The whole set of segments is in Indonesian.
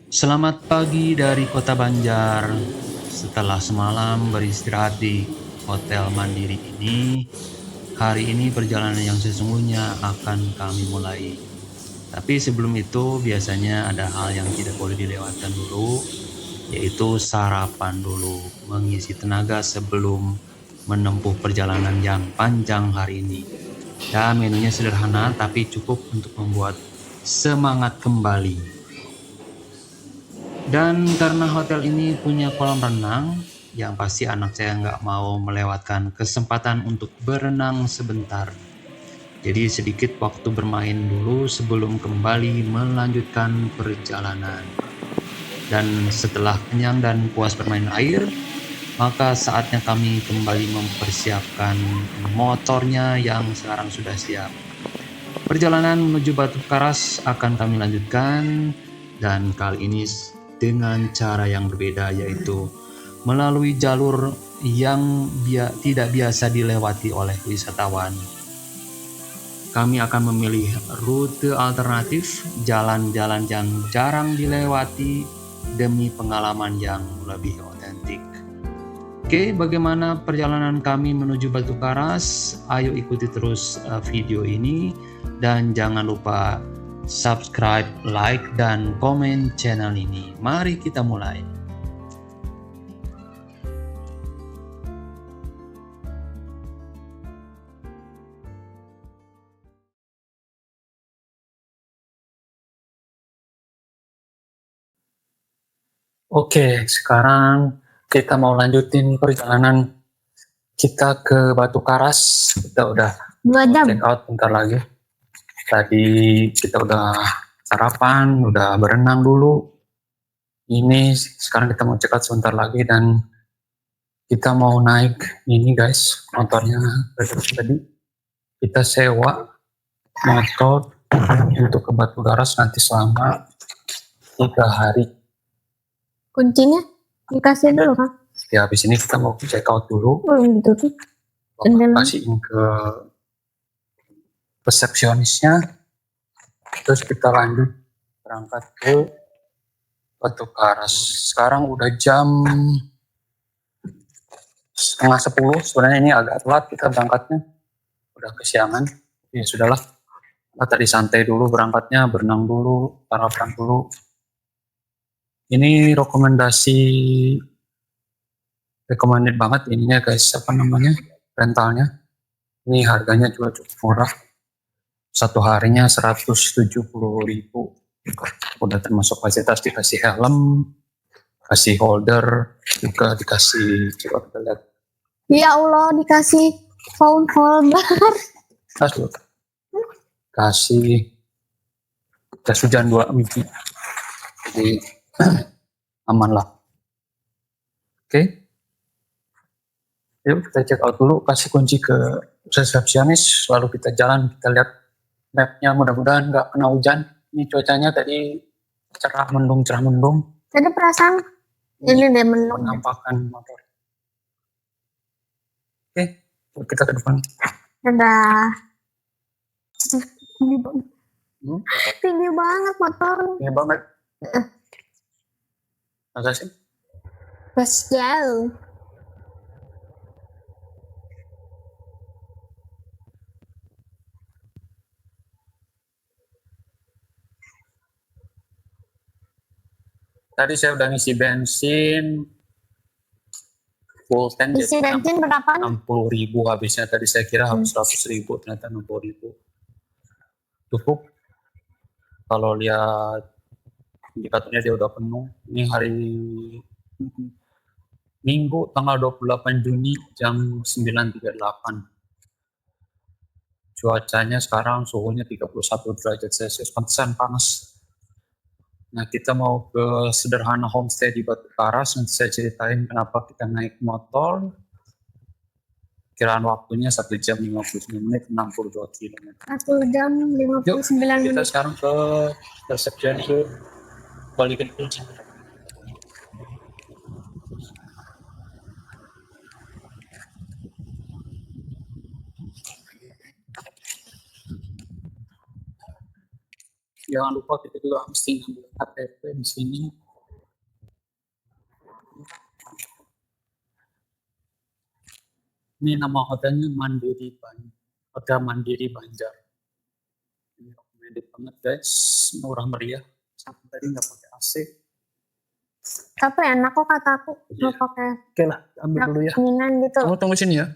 Selamat pagi dari Kota Banjar. Setelah semalam beristirahat di Hotel Mandiri ini, hari ini perjalanan yang sesungguhnya akan kami mulai. Tapi sebelum itu biasanya ada hal yang tidak boleh dilewatkan dulu, yaitu sarapan dulu, mengisi tenaga sebelum menempuh perjalanan yang panjang hari ini. Dan menunya sederhana tapi cukup untuk membuat semangat kembali. Dan karena hotel ini punya kolam renang, yang pasti anak saya nggak mau melewatkan kesempatan untuk berenang sebentar. Jadi sedikit waktu bermain dulu sebelum kembali melanjutkan perjalanan. Dan setelah kenyang dan puas bermain air, maka saatnya kami kembali mempersiapkan motornya yang sekarang sudah siap. Perjalanan menuju Batu Karas akan kami lanjutkan, dan kali ini dengan cara yang berbeda, yaitu melalui jalur yang tidak biasa dilewati oleh wisatawan. Kami akan memilih rute alternatif, jalan-jalan yang jarang dilewati demi pengalaman yang lebih otentik. Oke, bagaimana perjalanan kami menuju Batu Karas? Ayo ikuti terus video ini dan jangan lupa subscribe, like, dan komen channel ini. Mari kita mulai. Oke, sekarang kita mau lanjutin perjalanan kita ke Batu Karas. Kita udah 2 jam. check out bentar lagi. Tadi kita udah sarapan, udah berenang dulu. Ini sekarang kita mau check out sebentar lagi dan kita mau naik ini guys, motornya tadi kita sewa motor untuk ke Batu Karas nanti selama 3 hari. Kuncinya dikasih dulu kan? Ya habis ini kita mau check out dulu. Gitu tuh. Kasihin ke resepsionisnya, terus kita lanjut berangkat ke Batu Karas. Sekarang udah jam 9:30, sebenarnya ini agak telat kita berangkatnya, udah kesiangan. Ya sudahlah, kita tadi santai dulu berangkatnya, berenang dulu, sarapan dulu. Ini recommended banget ininya guys, apa namanya, rentalnya. Ini harganya juga cukup murah, satu harinya 170.000. Udah termasuk fasilitas, dikasih helm, kasih holder, juga dikasih, coba kita lihat. Ya Allah, dikasih phone holder. Kasih jas hujan 2 biji. Jadi aman lah. Oke. Yuk kita check out dulu, kasih kunci ke resepsionis, lalu kita jalan, kita lihat mapnya, mudah-mudahan nggak kena hujan. Ini cuacanya tadi cerah mendung. Tadi perasaan ini deh mendung. Menampakkan motor. Oke, kita ke depan. Dadah. Tinggi banget motor. Tinggi banget. Masa sih? Pas jauh. Tadi saya udah ngisi bensin full tank. Isi bensin berapa? 60.000 habisnya. Tadi saya kira harus 100.000, ternyata 60.000. Cukup. Kalau lihat indikatornya dia udah penuh. Ini hari Minggu tanggal 28 Juni jam 9.38. Cuacanya sekarang suhunya 31 derajat Celcius, pantesan panas. Nah, kita mau ke Sederhana Homestay di Batu Karas. Nanti saya ceritain kenapa kita naik motor. Kiraan waktunya 1 jam 59 menit, 62 km. 1 jam 59 menit. Kita sekarang ke resepsionis yuk. Balikin kunci. Jangan lupa kita juga mesti ngambil KTP di sini. Ini nama hotelnya Hotel Mandiri Banjar. Ini recommended banget guys, murah meriah. Sampai tadi nggak pakai AC. Tapi enak kok kata aku. Iya. Mau pakai Oke lah, ambil dulu ya. cerminan gitu. Kamu tunggu sini ya.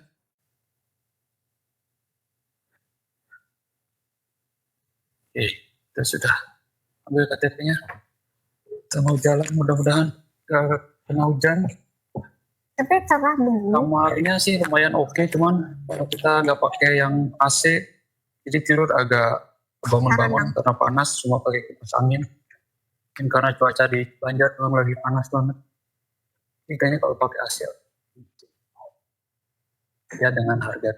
Oke, kita sudah ambil KTP-nya. Kita mau jalan, mudah-mudahan gak kena hujan. Tapi cerah begini. Kamarnya sih lumayan oke, cuman kalau kita nggak pakai yang AC, jadi tidur agak bangun-bangun karena panas, cuma pakai kipas angin. Mungkin karena cuaca di Banjar memang lagi panas banget. Ini kayaknya kalau pakai AC, ya dengan harga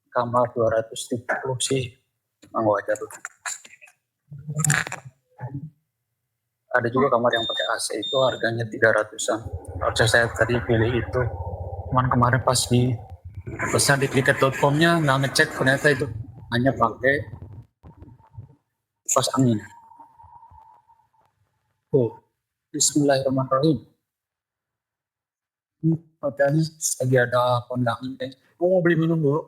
kamar 230 sih, memang wajar lah. Ada juga kamar yang pakai AC itu harganya 300-an. Harusnya saya tadi pilih itu. Cuman kemarin pas di pesan di tiket.com-nya nggak ngecek, ternyata itu hanya pakai kipas angin. Oh, bismillahirrahmanirrahim. Hotelnya lagi ada kondangan deh. Mau beli minum dulu?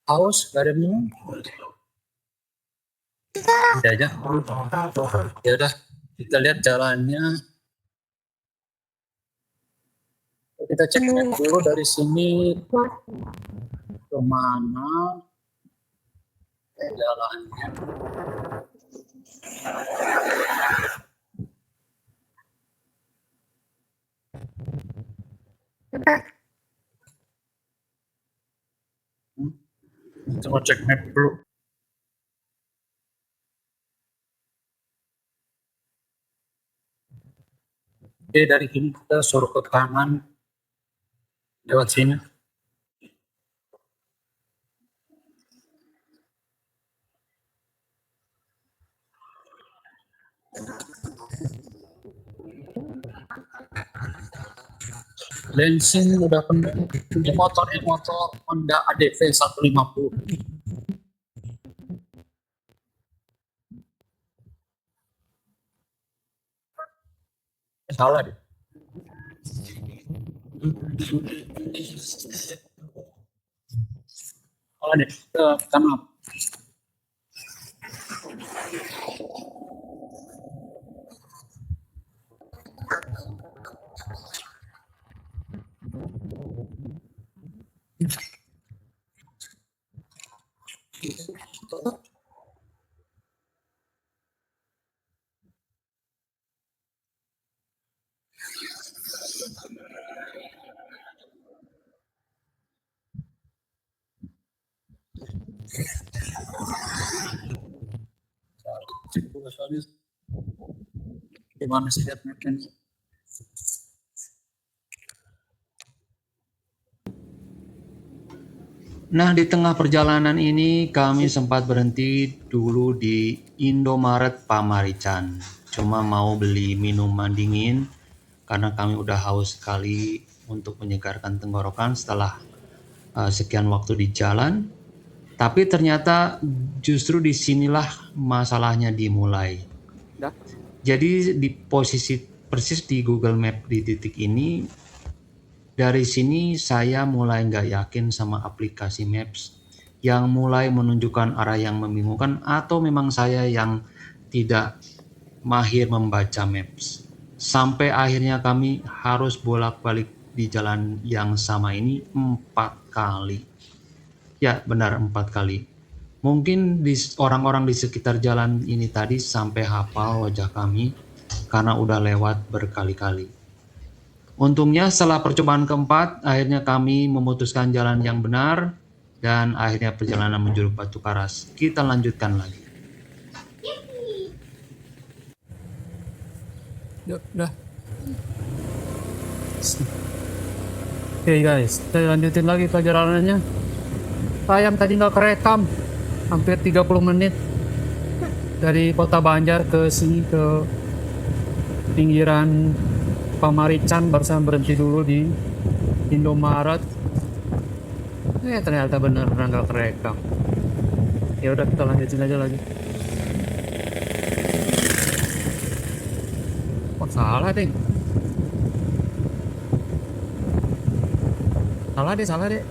Haus? Gak ada minum? Udah aja. Ya udah, kita lihat jalannya. Kita cek dulu dari sini ke mana jalannya. Coba cek map dulu. Oke, dari sini kita suruh ke kanan lewat sini. Bensin udah penuh. Ini motor Honda ADV 150. Salah deh. Salah deh. Ke kanan. Gimana sih lihat mapnya? Nah, di tengah perjalanan ini kami sempat berhenti dulu di Indomaret Pamarican. Cuma mau beli minuman dingin karena kami udah haus sekali untuk menyegarkan tenggorokan setelah sekian waktu di jalan. Tapi ternyata justru disinilah masalahnya dimulai. Jadi di posisi persis di Google Map di titik ini, dari sini saya mulai nggak yakin sama aplikasi Maps yang mulai menunjukkan arah yang membingungkan, atau memang saya yang tidak mahir membaca Maps. Sampai akhirnya kami harus bolak-balik di jalan yang sama ini 4 kali. Ya benar, 4 kali. Mungkin orang-orang di sekitar jalan ini tadi sampai hafal wajah kami karena udah lewat berkali-kali. Untungnya setelah percobaan keempat, akhirnya kami memutuskan jalan yang benar dan akhirnya perjalanan menuju Batu Karas. Kita lanjutkan lagi. Yuk, dah. Oke guys, kita lanjutin lagi perjalanannya. Sayang tadi nggak kerekam, hampir 30 menit dari kota Banjar ke sini, ke pinggiran Pamarican. Barusan berhenti dulu di Indomaret. Ternyata bener nggak kerekam. Ya udah, kita lanjutin aja lagi. Salah deh. Salah deh.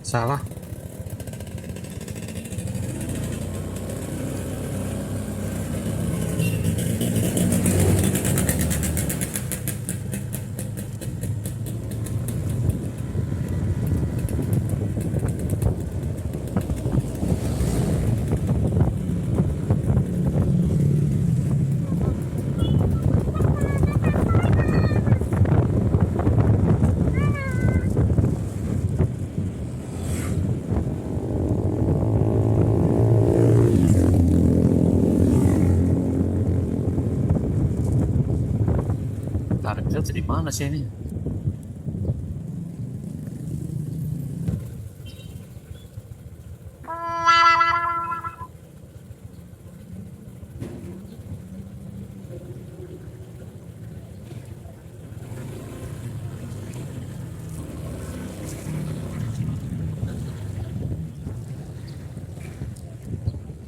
Salah. Target di mana sih ini?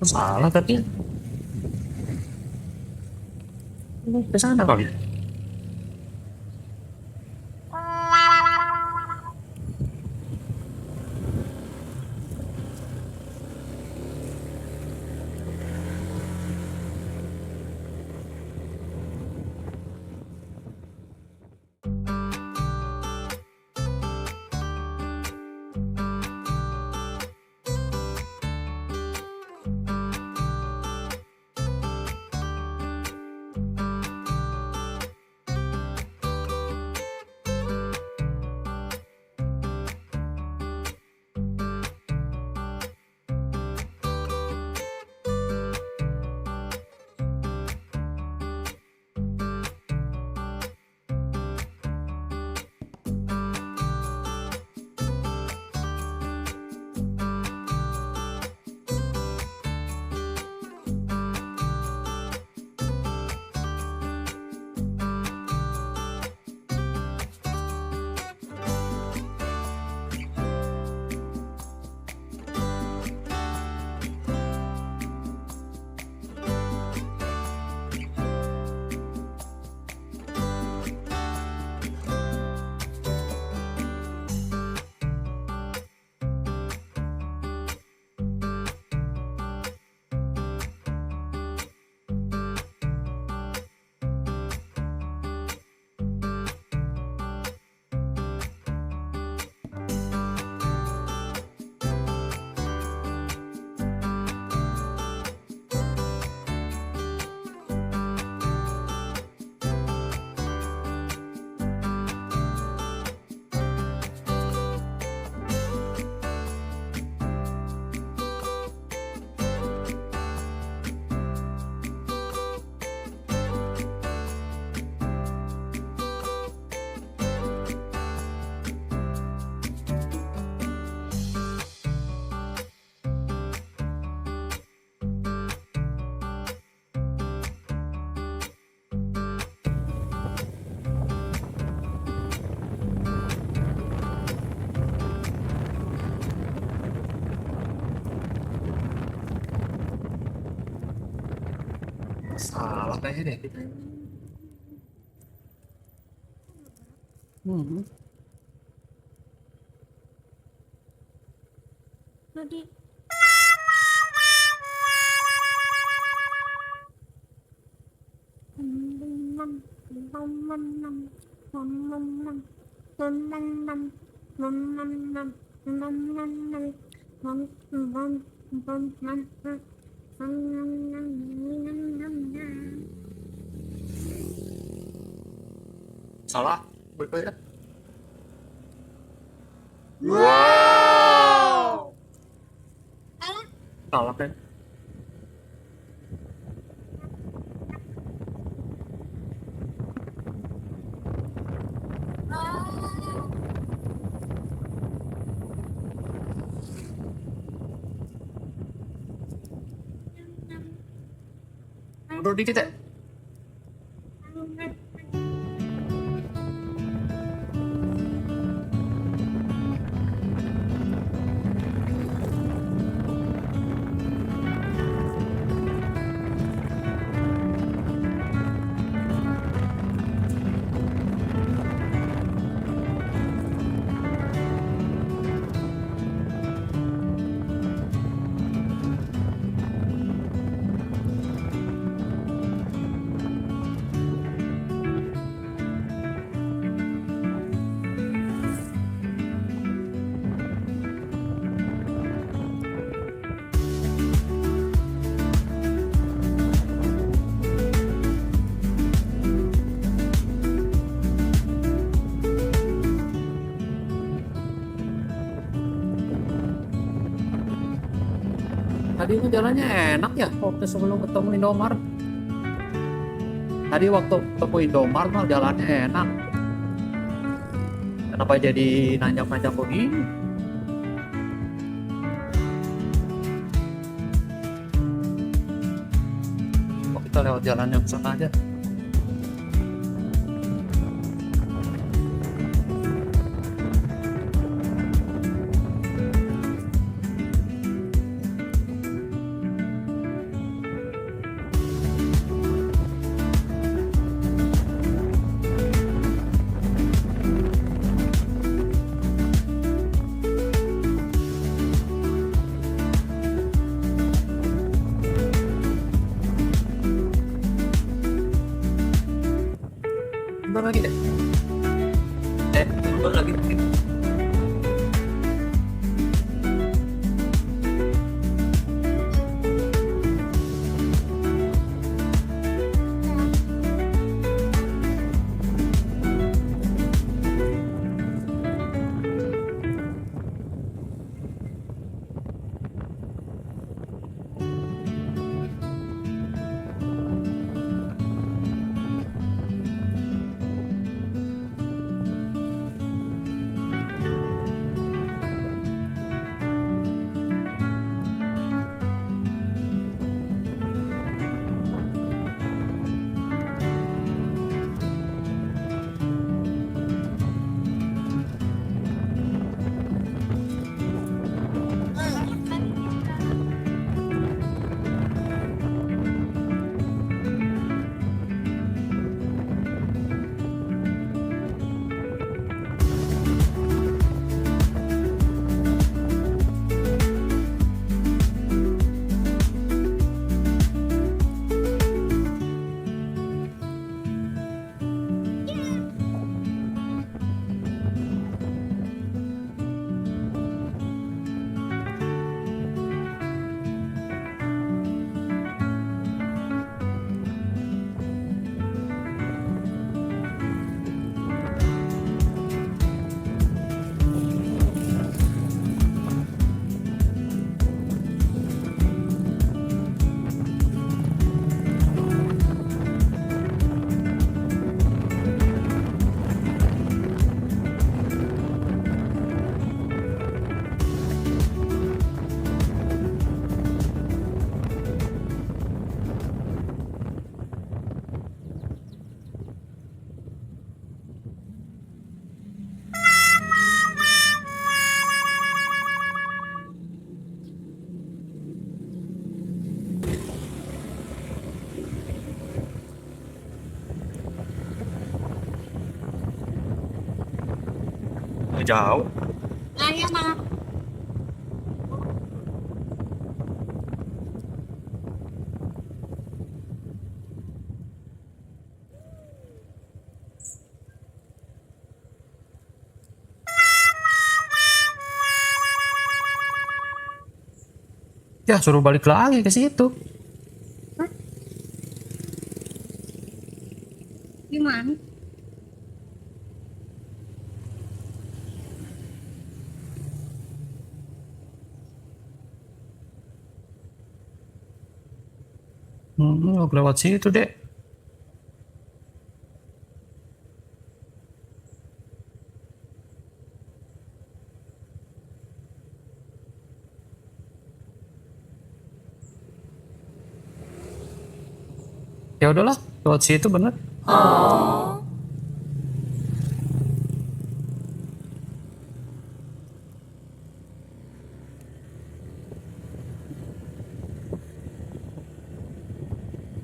Salah tapi ini ke sana kali. Salah kayaknya deh. Jadi Salah. Baik-baik ya. Salah kan? ngobrol dikit ya. Tadinya jalannya enak ya waktu sebelum ketemu Indomart. Tadi waktu ketemu Indomart mah jalannya enak. Kenapa jadi nanjak-nanjak begini? Kok kita lewat jalan yang sana aja? Bentar lagi deh. Bentar lagi. Jauh. Ayo, Ma. Ya suruh balik lagi ke situ. Gimana? Lewat situ deh. Ya udahlah, lewat situ bener.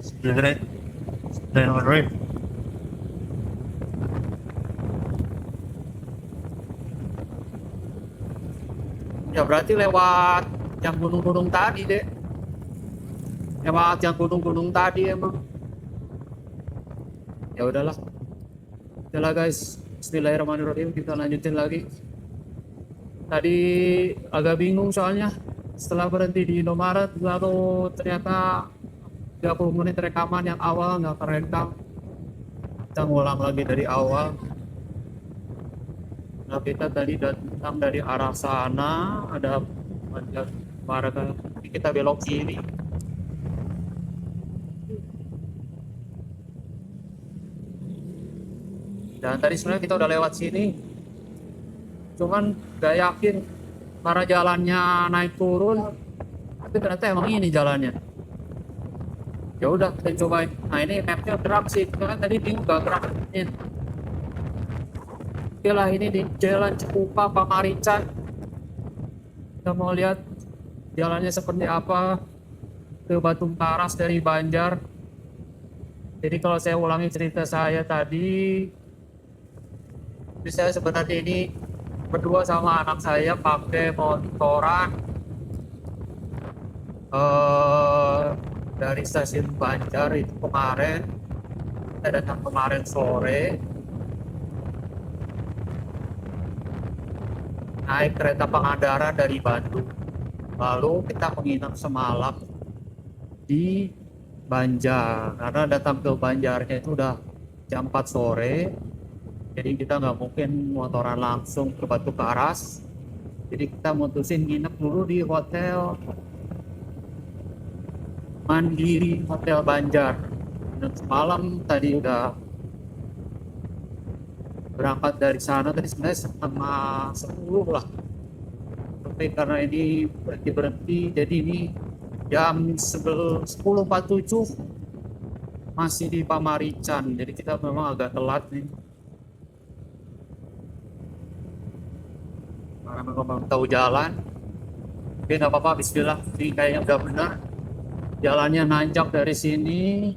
Sebenarnya, ya berarti lewat yang gunung-gunung tadi deh. Lewat yang gunung-gunung tadi emang. Ya udahlah. Udahlah guys. Bismillahirrahmanirrahim, kita lanjutin lagi. Tadi agak bingung soalnya setelah berhenti di Indomaret lalu ternyata 30 menit rekaman yang awal nggak kerekam. Kita ngulang lagi dari awal. Nah, kita tadi datang dari arah sana, ada warga, kita belok kiri. Dan tadi sebenarnya kita udah lewat sini, cuman gak yakin karena jalannya naik turun, tapi ternyata emang ini jalannya. Ya udah, kita cobain. Nah ini mapnya gerak sih, karena tadi bingung gak gerakin. Oke lah, ini di Jalan Cikupa Pamarican. Kita mau lihat jalannya seperti apa ke Batu Karas dari Banjar. Jadi kalau saya ulangi cerita saya tadi, saya sebenarnya ini berdua sama anak saya pakai motoran dari stasiun Banjar itu kemarin. Kita datang kemarin sore, naik kereta Pangandaran dari Bandung, lalu kita menginap semalam di Banjar karena datang ke Banjarnya itu udah jam 4 sore. Jadi kita nggak mungkin motoran langsung ke Batu Karas. Jadi kita mutusin nginep dulu di hotel Mandiri, Hotel Banjar. Dan semalam tadi udah berangkat dari sana, tadi sebenarnya setengah 10 lah. Tapi karena ini berhenti, jadi ini jam 10.47 masih di Pamarican. Jadi kita memang agak telat nih. Karena memang tahu jalan. Oke, nggak apa-apa, bismillah. Ini kayaknya udah benar. Jalannya nanjak dari sini.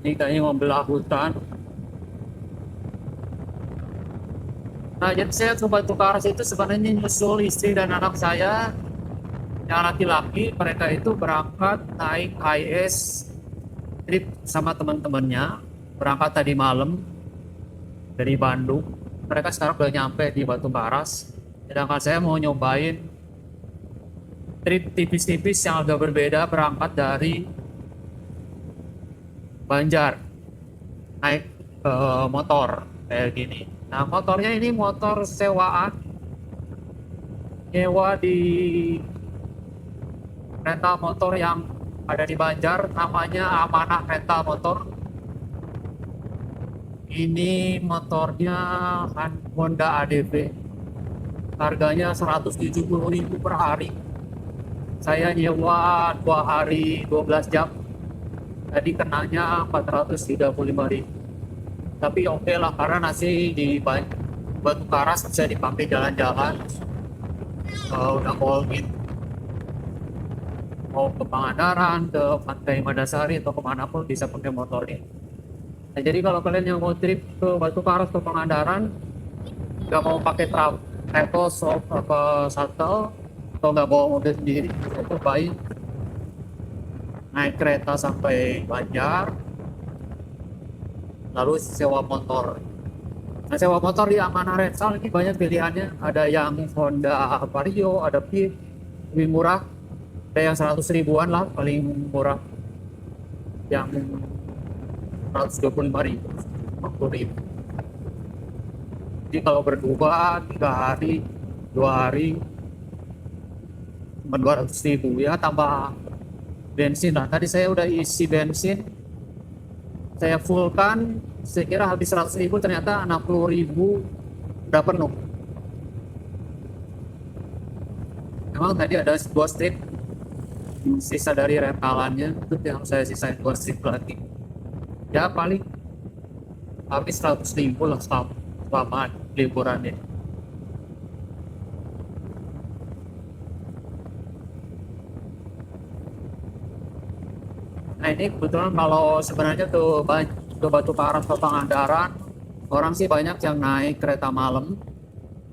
Ini kayaknya membelah hutan. Nah, jadi saya ke Batu Karas itu sebenarnya nyusul istri dan anak saya yang laki-laki. Mereka itu berangkat naik HIS trip sama teman-temannya. Berangkat tadi malam dari Bandung. Mereka sekarang udah nyampe di Batu Karas. Sedangkan saya mau nyobain trip tipis-tipis yang agak berbeda, berangkat dari Banjar naik motor kayak gini. Nah, motornya ini motor sewaan, nyewa di rental motor yang ada di Banjar, namanya Amanah Rental Motor. Ini motornya Honda ADV, harganya 170.000 per hari. Saya nyewa 2 hari 12 jam, tadi kenanya 435.000. Tapi oke lah, karena nasi di Batu Karas bisa dipakai jalan-jalan. Udah all in, mau ke Pangandaran, ke Pantai Madasari atau kemanapun bisa pakai motor ini. Nah, jadi kalau kalian yang mau trip ke Batu Karas ke Pangandaran, nggak mau pakai travel atau shuttle, atau nggak bawa mobil sendiri, cobain naik kereta sampai Banjar, lalu sewa motor. Nah, sewa motor di Amanah Rental ini banyak pilihannya. Ada yang Honda Vario, ada Fit, lebih murah. Ada yang 100 ribuan lah paling murah, yang 125.000, 50.000. Jadi kalau berdua 3 hari 2 hari cuma 200.000 ya, tambah bensin lah. Tadi saya udah isi bensin, saya fullkan, saya kira habis 100.000, ternyata 60.000 udah penuh. Memang tadi ada 2 strip sisa dari rentalannya itu yang saya sisain buat strip lagi. Ya paling habis 100.000 lah selama liburannya. Nah ini kebetulan kalau sebenarnya tuh Batu Karas ke Pangandaran, orang sih banyak yang naik kereta malam,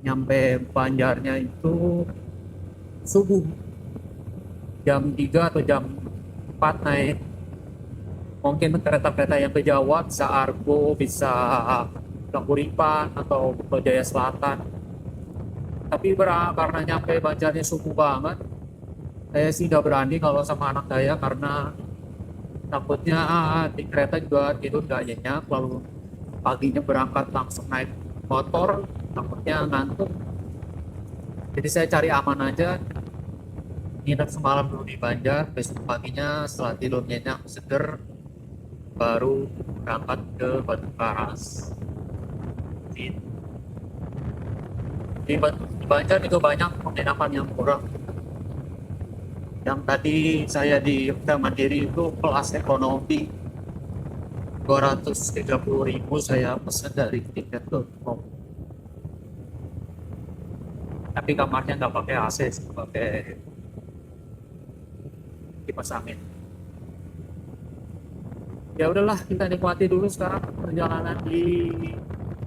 nyampe Banjarnya itu subuh jam 3 atau jam 4 naik. Mungkin kereta-kereta yang ke Jawa bisa Argo, bisa Kahuripan atau ke Jaya Selatan. Tapi karena nyampe Banjarnya subuh banget, saya sih gak berani kalau sama anak saya karena takutnya di kereta juga tidur gak nyenyak, lalu paginya berangkat langsung naik motor, takutnya ngantuk. Jadi saya cari aman aja, nginep semalam dulu di Banjar, besok paginya setelah tidur nyenyak, seger, baru berangkat ke Batu Karas. Di Banjar itu banyak penginapan yang murah. Yang tadi saya di Hotel Mandiri itu kelas ekonomi 230.000 saya pesan dari tiket.com. Tapi kamarnya nggak pakai AC, pakai kipas angin. Ya udahlah, kita nikmati dulu sekarang perjalanan di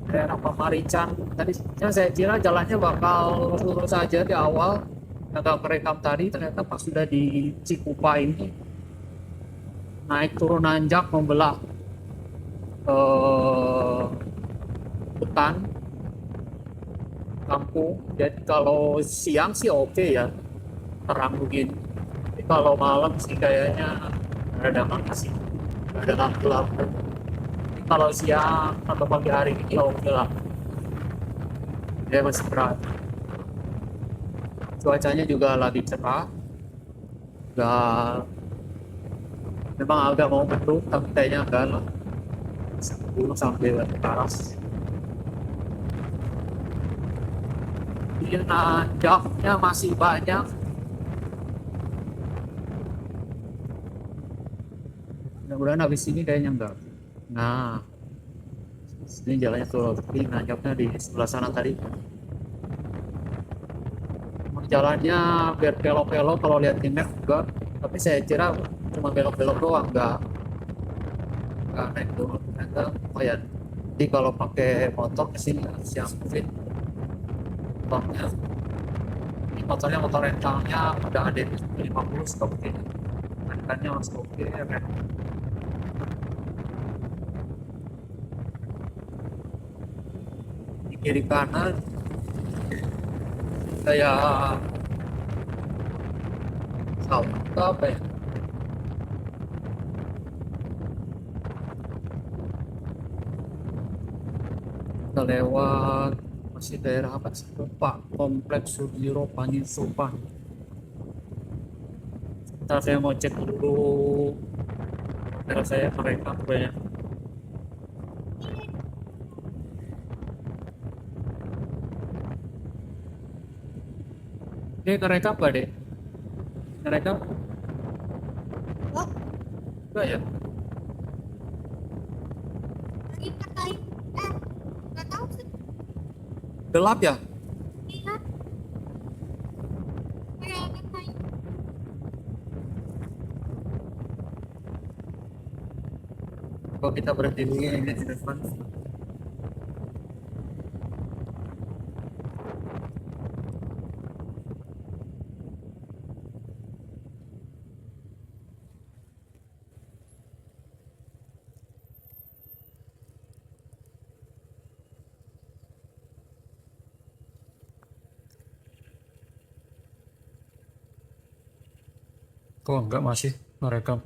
daerah Pamarican. Tadi saya kira jalannya bakal lurus saja di awal, agak kerekam tadi, ternyata pas sudah di Cikupa ini naik turun nanjak membelah hutan kampung. Jadi kalau siang sih oke ya, terang begini. Tapi kalau malam sih kayaknya ada sih, ada lampu-lampu. Kalau siang atau pagi hari ini oke lah, dia masih berat. Cuacanya juga lagi cerah, memang agak mau mendung tapi kayaknya enggak lah, 10 sampai ke atas. Dia nanjaknya masih banyak. Mudah-mudahan habis ini kayaknya enggak. Nah, ini jalannya tuh, tapi nanjaknya di sebelah sana tadi. Jalannya biar belok-belok kalau lihat di map juga, tapi saya kira cuma belok-belok doang, enggak naik dulu ternyata lumayan. Jadi kalau pakai motor kesini harus yang fit motornya. Ini motornya motor rentalnya udah ada 50 stok ini, harganya masih oke ya kan. Di kiri kanan kayak apa ya, kita lewat masih daerah apa sih Pak, kompleks Sudiro Panyusupan. Ntar saya mau cek dulu daerah saya mereka banyak. Ini kerekap gak deh? Kerekap? Oh, Enggak ya? lagi katain. Nggak tahu sih. Gelap ya? Iya. Kayak katain. Kalau kita berhenti dulu ini di depan. Kok enggak masih merekam?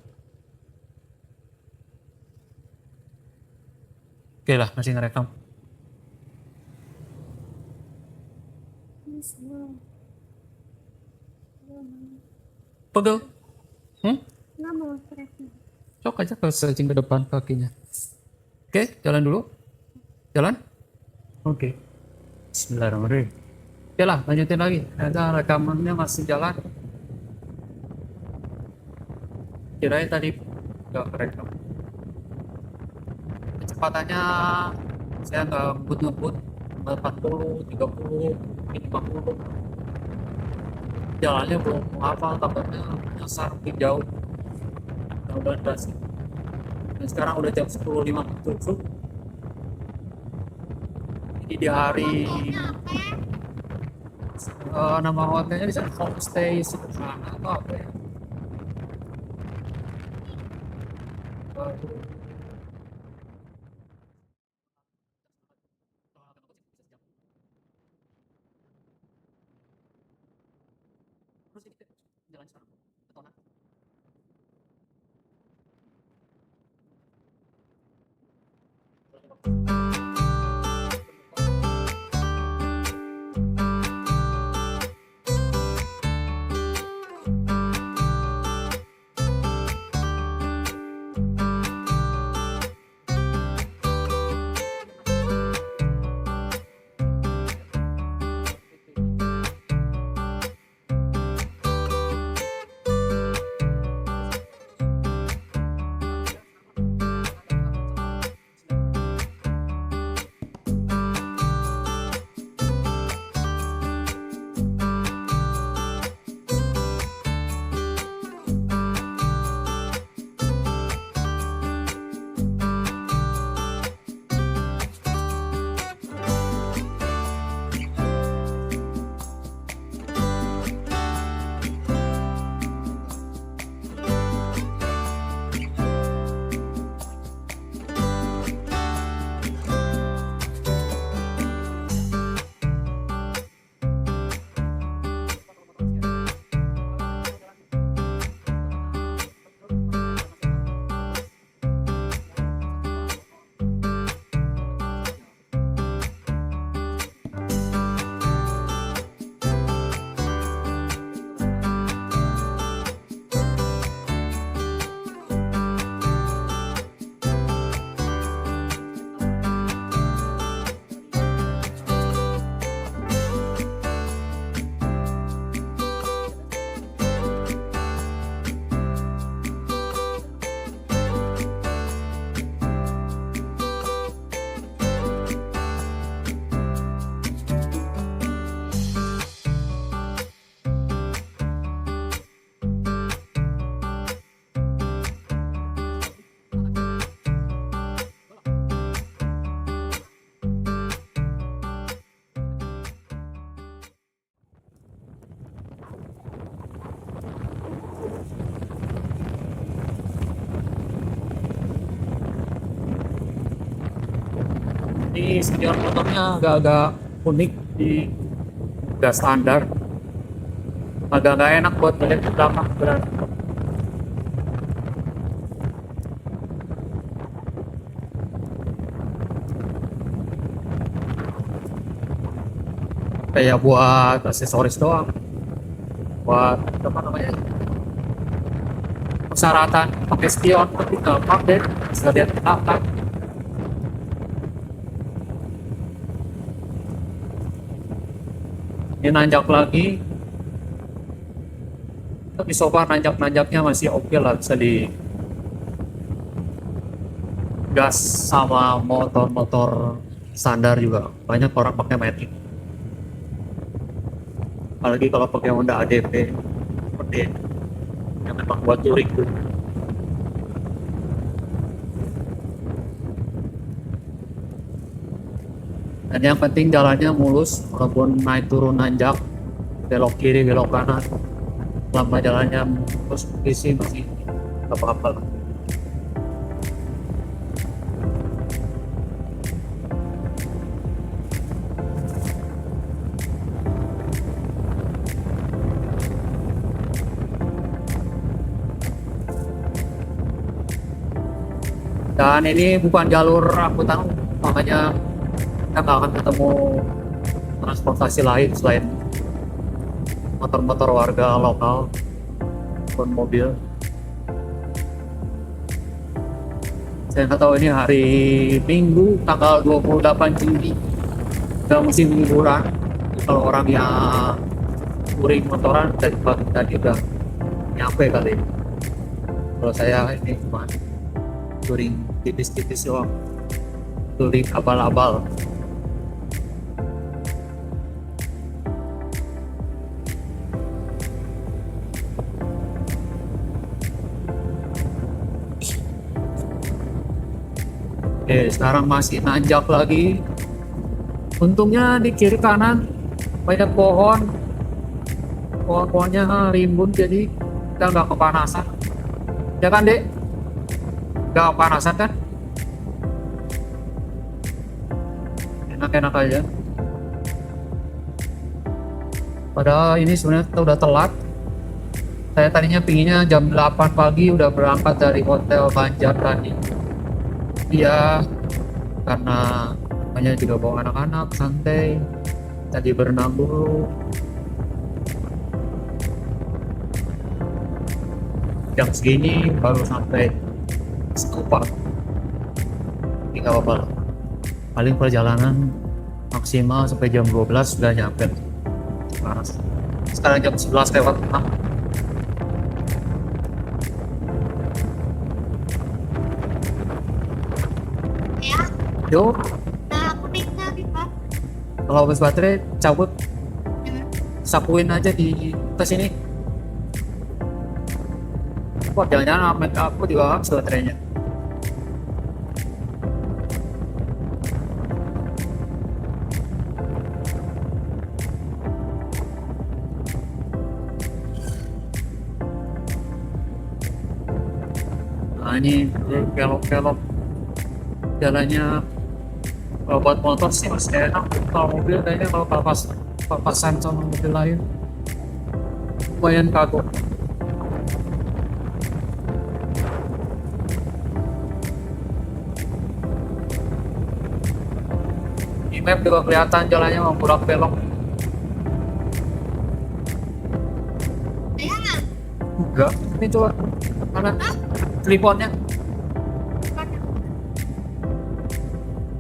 Oke lah, masih ngerekam. Pegel. Nggak mau stretching. Cok aja ke stretching ke depan kakinya. Oke, jalan dulu. Jalan. Oke. Bismillahirrahmanirrahim. Oke lah, lanjutin lagi. Ternyata rekamannya masih jalan. kirain tadi nggak kerekam. Kecepatannya saya nggak ngebut-ngebut, 40, 30, 50. Jalannya belum hafal, takutnya nyasar mungkin jauh. Mudah-mudahan nggak sih. Dan sekarang udah jam 10.57. Jadi di hari nama hotelnya bisa homestay sederhana atau apa ya? Terus kita jalan sekarang ke Tona. Ini spion motornya agak-agak unik, di nggak standar, agak nggak enak buat ngeliat ke belakang berarti. Kayak buat aksesoris doang, buat apa namanya, persyaratan pakai spion, tapi nggak pakai, bisa lihat ke belakang. Ini nanjak lagi, tapi so far nanjak-nanjaknya masih oke lah, bisa di gas sama motor-motor standar juga. Banyak orang pakai Matic, apalagi kalau pakai Honda ADV seperti ini, yang memang buat touring tuh. Dan yang penting jalannya mulus, walaupun naik turun nanjak, belok kiri belok kanan, lama jalannya mulus, isi masih nggak apa-apa lah. Dan ini bukan jalur angkutan, makanya kita nggak akan ketemu transportasi lain selain motor-motor warga lokal maupun mobil. Saya nggak tahu, ini hari Minggu tanggal 28 Juni, udah musim liburan. Kalau orang yang touring motoran dari pagi tadi udah nyampe kali ini. Kalau saya ini cuma touring tipis-tipis doang, touring abal-abal. Oke, sekarang masih nanjak lagi. Untungnya di kiri kanan banyak pohon. Pohon-pohonnya rimbun jadi kita nggak kepanasan. Ya kan, Dek? Nggak kepanasan kan? Enak-enak aja. Padahal ini sebenarnya kita udah telat. Saya tadinya pinginnya jam 8 pagi udah berangkat dari hotel Banjar tadi. Iya, karena banyak juga bawa anak-anak santai. Tadi berenang dulu. Jam segini baru sampai Stupa. Ini nggak apa-apa lah. Paling perjalanan maksimal sampai jam 12 sudah nyampe. Panas. Sekarang jam 11 lewat 6. Ya, Yuk, nah aku bisa Pak. kalau habis baterai cabut, Jangan. sapuin aja di ke sini. Wah, jangan-jangan aku juga habis baterainya. Nah ini belok-belok jalannya. Kalau buat motor sih masih enak, kalau mobil kayaknya kalau papasan sama mobil lain lumayan kagok. Di map juga kelihatan jalannya mau kurang belok. Jangan. Enggak, ini coba mana teleponnya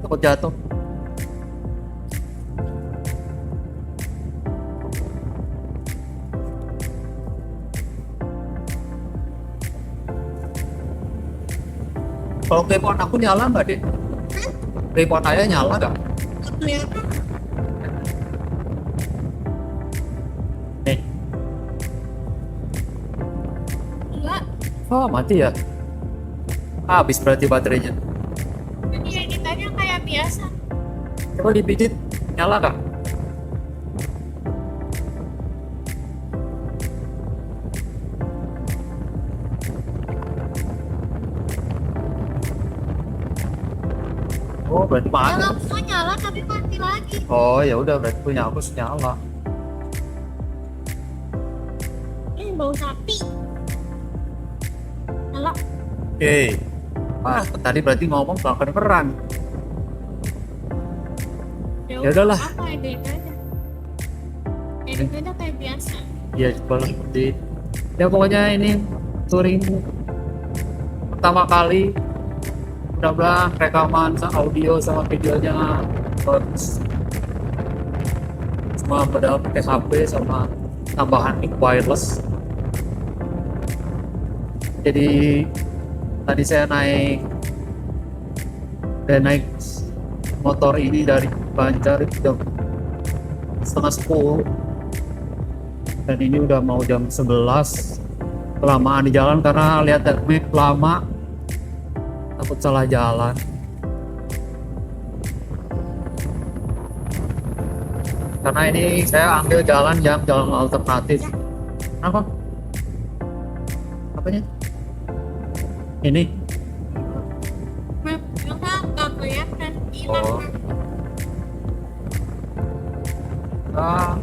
takut jatuh. Kalau telepon aku nyala nggak, Dek? Telepon ayah nyala nggak? Nggak kelihatan. Nih. Enggak. Oh, mati ya? Habis berarti baterainya. Ini editannya kayak biasa. Coba dipijit, nyala nggak? Oh, berarti mati. Nyala, semua nyala tapi mati lagi. Oh, ya udah berarti punya aku nyala. Ini bau sapi. Nyala. Oke. Ah, tadi berarti ngomong gak kedengeran. Ya udahlah. Apa editannya? Editannya kayak biasa. Ya coba lah di. Ya pokoknya ini touring pertama kali. Mudah-mudahan rekaman audio sama videonya bagus. Semua pada pakai HP sama tambahan mic wireless. Jadi tadi saya naik motor ini dari Banjar jam 9:30 dan ini udah mau jam 11. Kelamaan di jalan karena lihat map lama, takut salah jalan. Karena ini saya ambil jalan yang jalan alternatif. Apa? Apanya? Ini. Map juga nggak kelihatan. Hilang. Oh. Ah.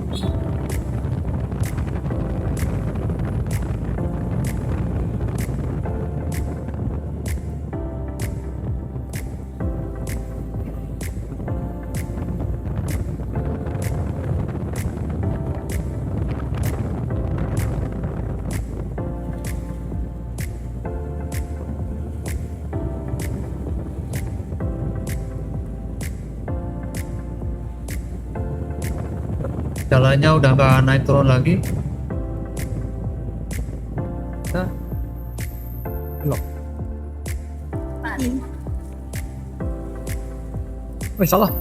Jalannya udah nggak naik turun lagi. Nah, Loh. Salah.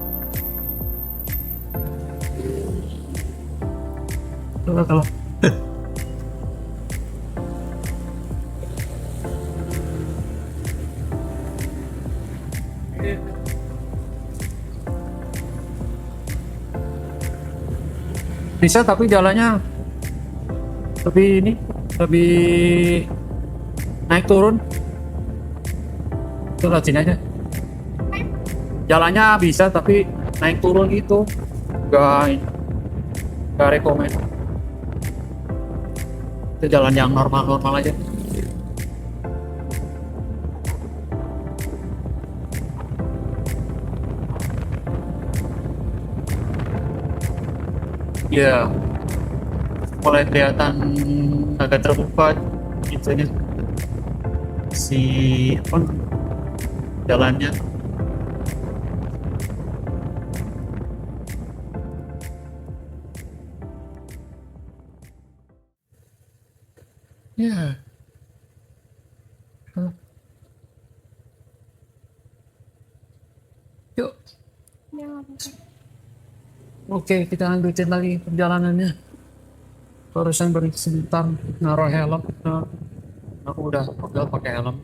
Salah. Bisa tapi jalannya lebih naik turun. Itu lihat sini aja. Jalannya bisa tapi naik turun gitu. Gak rekomen. Itu jalan yang normal-normal aja. Ya, mulai kelihatan agak terbuka itunya si apa jalannya. Ya. Yuk. Oke, kita lanjutin lagi perjalanannya. Barusan berhenti sebentar naruh helm. Nah, aku udah pakai helm.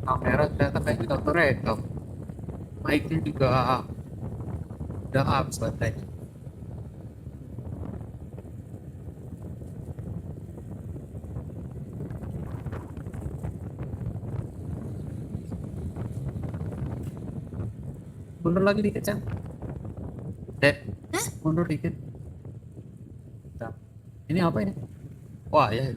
Kamera ternyata kayak kita terekam. Mic-nya juga udah habis baterainya. Mundur lagi dikit, Chan. Mundur dikit. Nah, ini apa ini? Wah, ya.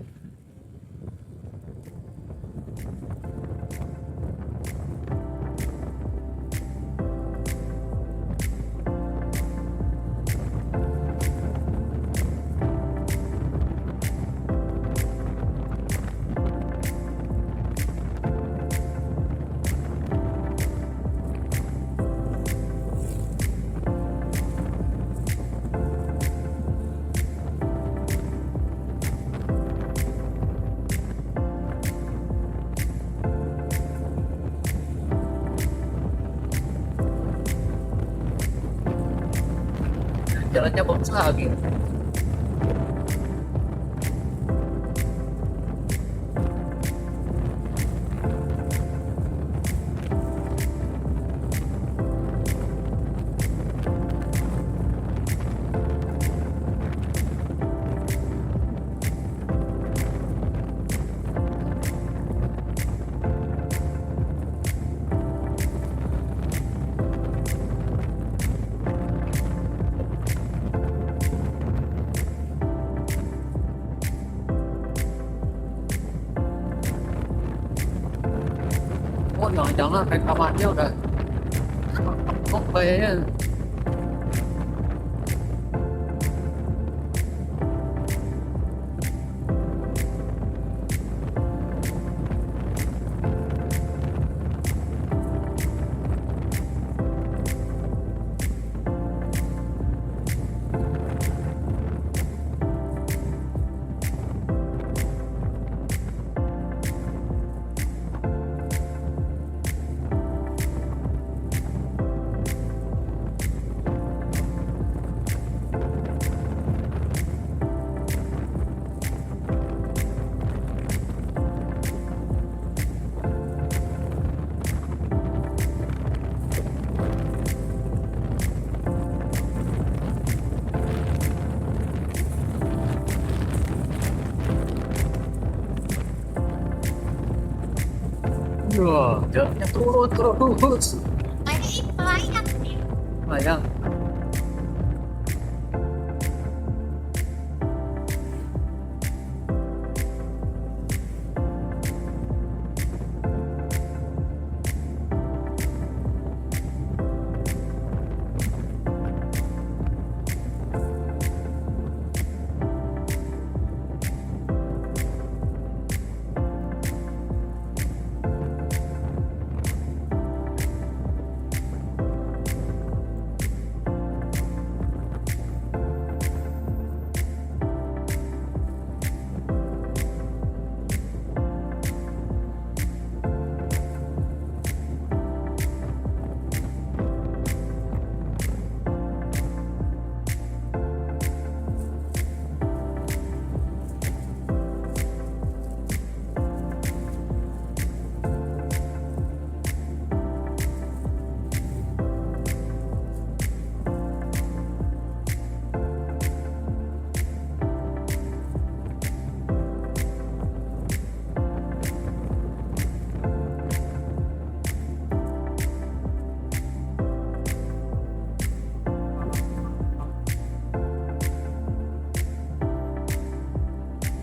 Jalannya bagus lagi. Oh, jangan-jangan rekamannya udah kok kayaknya. Wah, jalannya turun terus. Ini melayang. Layang.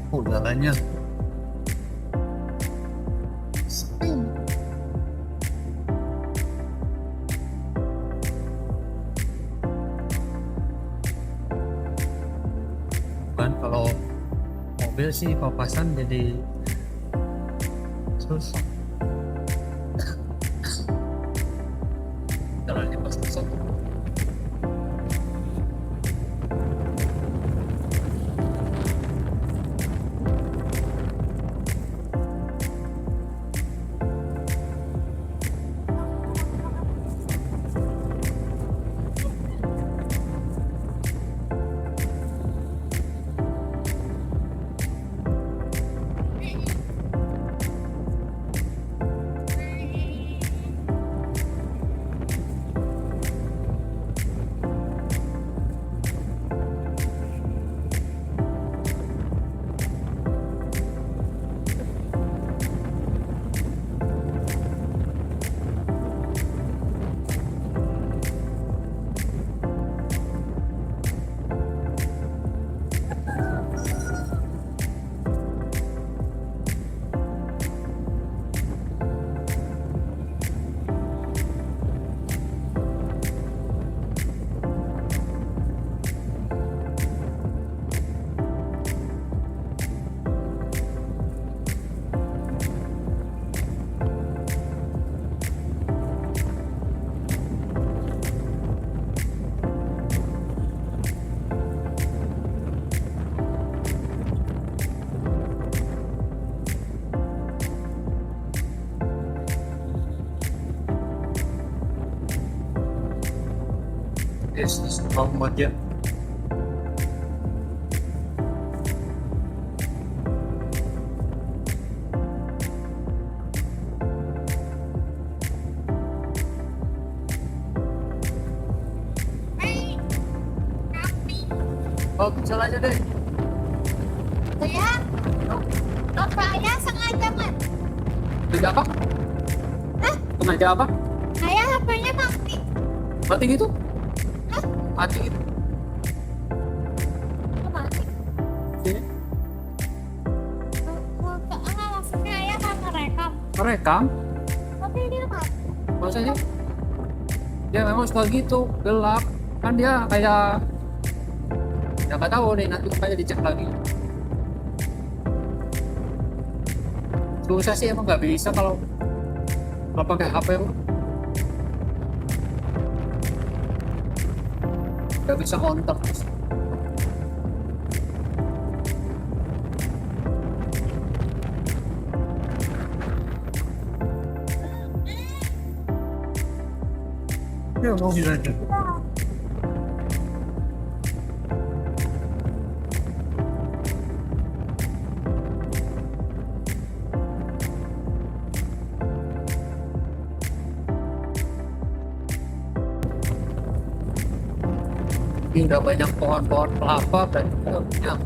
Oh, jalannya. Kan kalau mobil sih papasan jadi susah. Jalannya pas susah. Yes, Muhammad ya. Oh, bisa aja deh. Saya, saya sengaja man. Sengaja apa? Hah? Sengaja apa? Saya HP-nya mati. Mati gitu? Hah? Mati gitu. Kok mati? Sini. Enggak, maksudnya saya kan merekam. Merekam? Tapi dia mati. Maksudnya? Ya memang suka gitu, gelap. Kan dia kayak ya nggak tahu nih, nanti makanya dicek lagi. Susah sih emang nggak bisa kalau pakai HP emang. Nggak bisa kontak. Ya mau gimana? Ini udah banyak pohon-pohon kelapa dan juga udah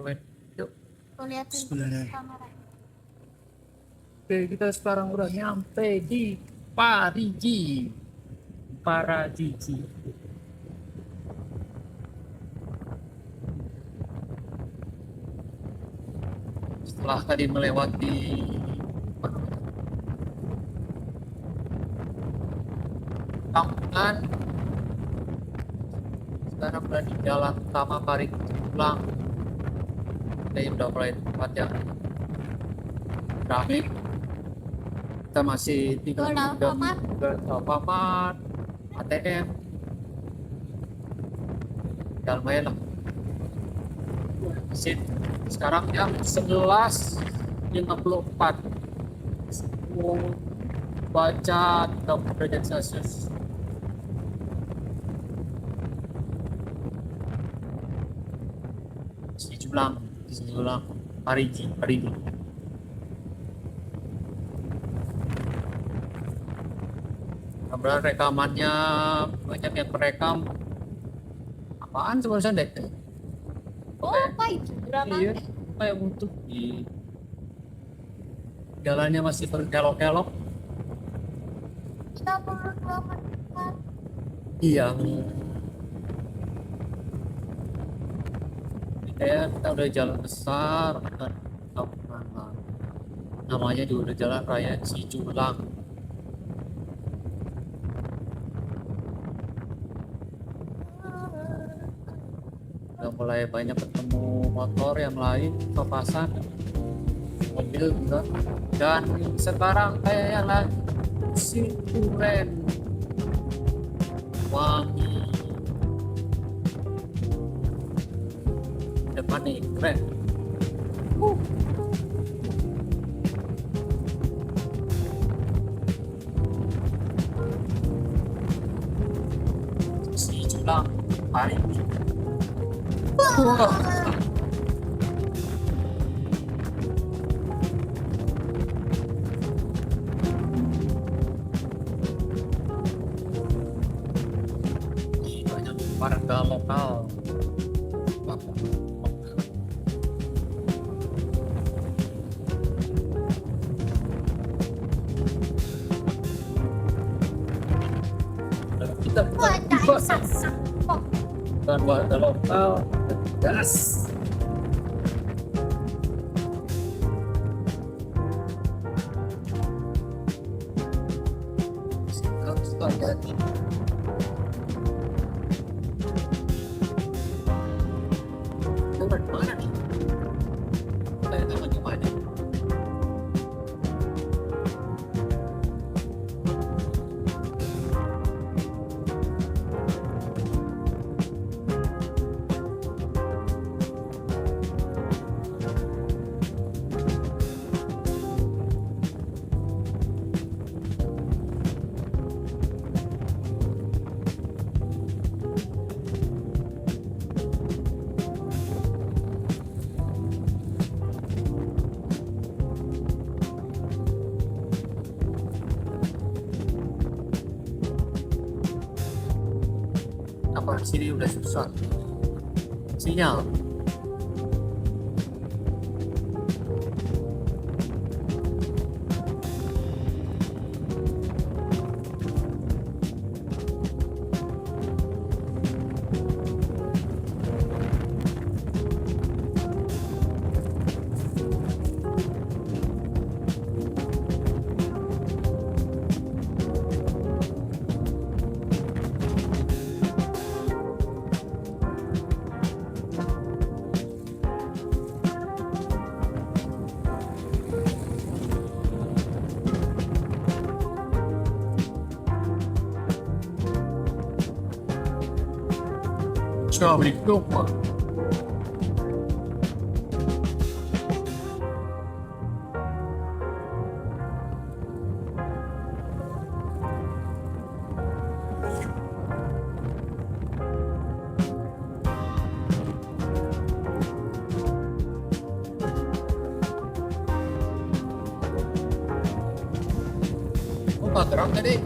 komen. Yuk. Tuh liatin Bismillah. kamera. Oke, kita sekarang udah nyampe di Parigi. Parigi. setelah tadi melewati kampungan, sekarang berada di jalan utama Paring Pulang. Ini udah mulai tempat yang ramai. Kita masih tinggal Ke Alfamart. ke Alfamart, ATM. Ya lumayan lah. Sekarang jam 11.54. Mau baca 30 derajat Celcius. Di Julang, Parigi. Kemudian rekamannya banyak yang merekam. Apaan sebenarnya dek? Oh, apa itu? Drama. Iya, kayak untuk di jalannya masih berkelok-kelok. Kita perlu 2 menit. Iya. Kita udah jalan besar dan namanya juga udah jalan raya Cijulang. Udah mulai banyak ketemu motor yang lain, papasan, mobil juga. Dan sekarang kayaknya lagi musim duren, wangi. Depan nih keren. Si Julang, paling. Wah. Ih, banyak warga lokal. Kita Wah, tak sasak. bukan warga lokal, gas. Harus hati-hati. Teman mana nih? Saya teman gimana? Apa di sini udah susah sinyal. Assalamualaikum. Oh, nggak terang tadi.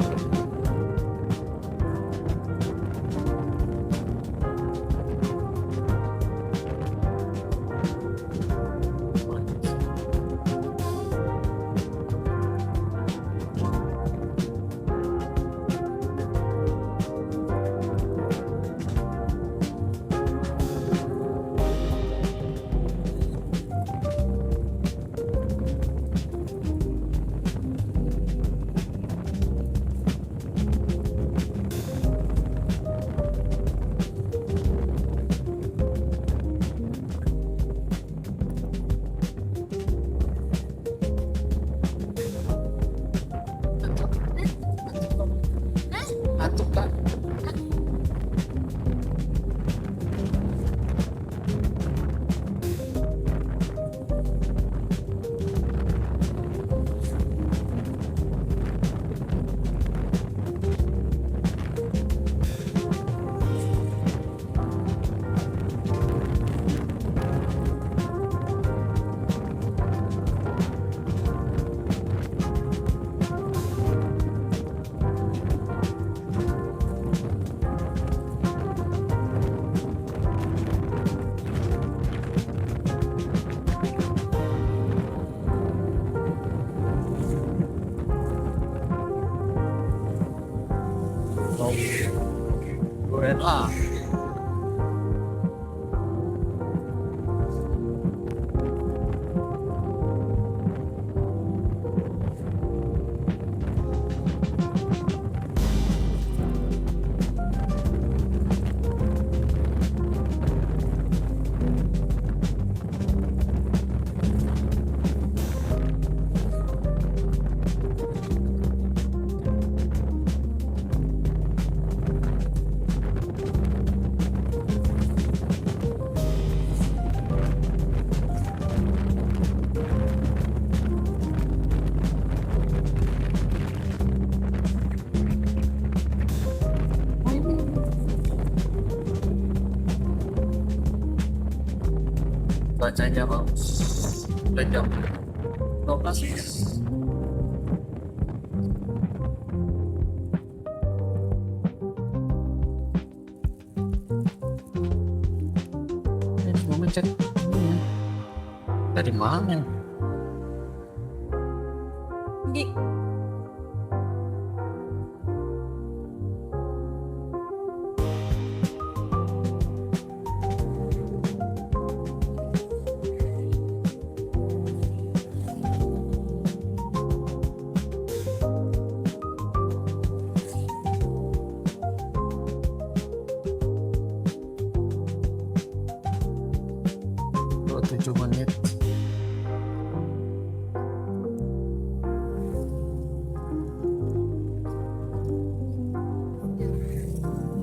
keren lah. Cuacanya bagus. Udah jam 12. Mau ngecek ini ya. Dari mana? Di Oh, 7 menit.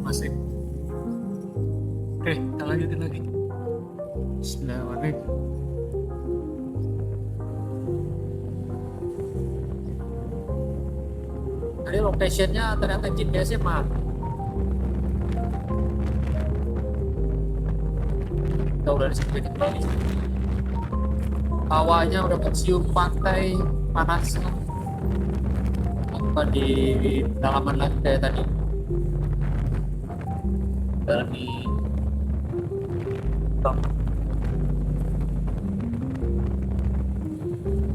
Masih. Oke, kita lanjutin lagi. Bismillahirrahmanirrahim. Tadi locationnya ternyata GPS-nya mah. Kita udah di sini dikit lagi. Hawanya udah mencium pantai panasnya. Apa di dalaman lagi kayak tadi. Dan di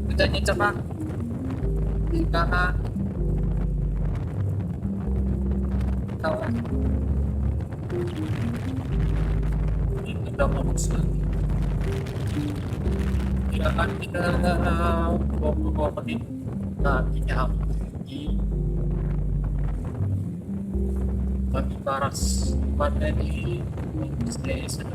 kita nyecerah di kanan kawan ini udah bagus lagi ya kan kita 20 menit kakinya tinggi bagi paras pada di station.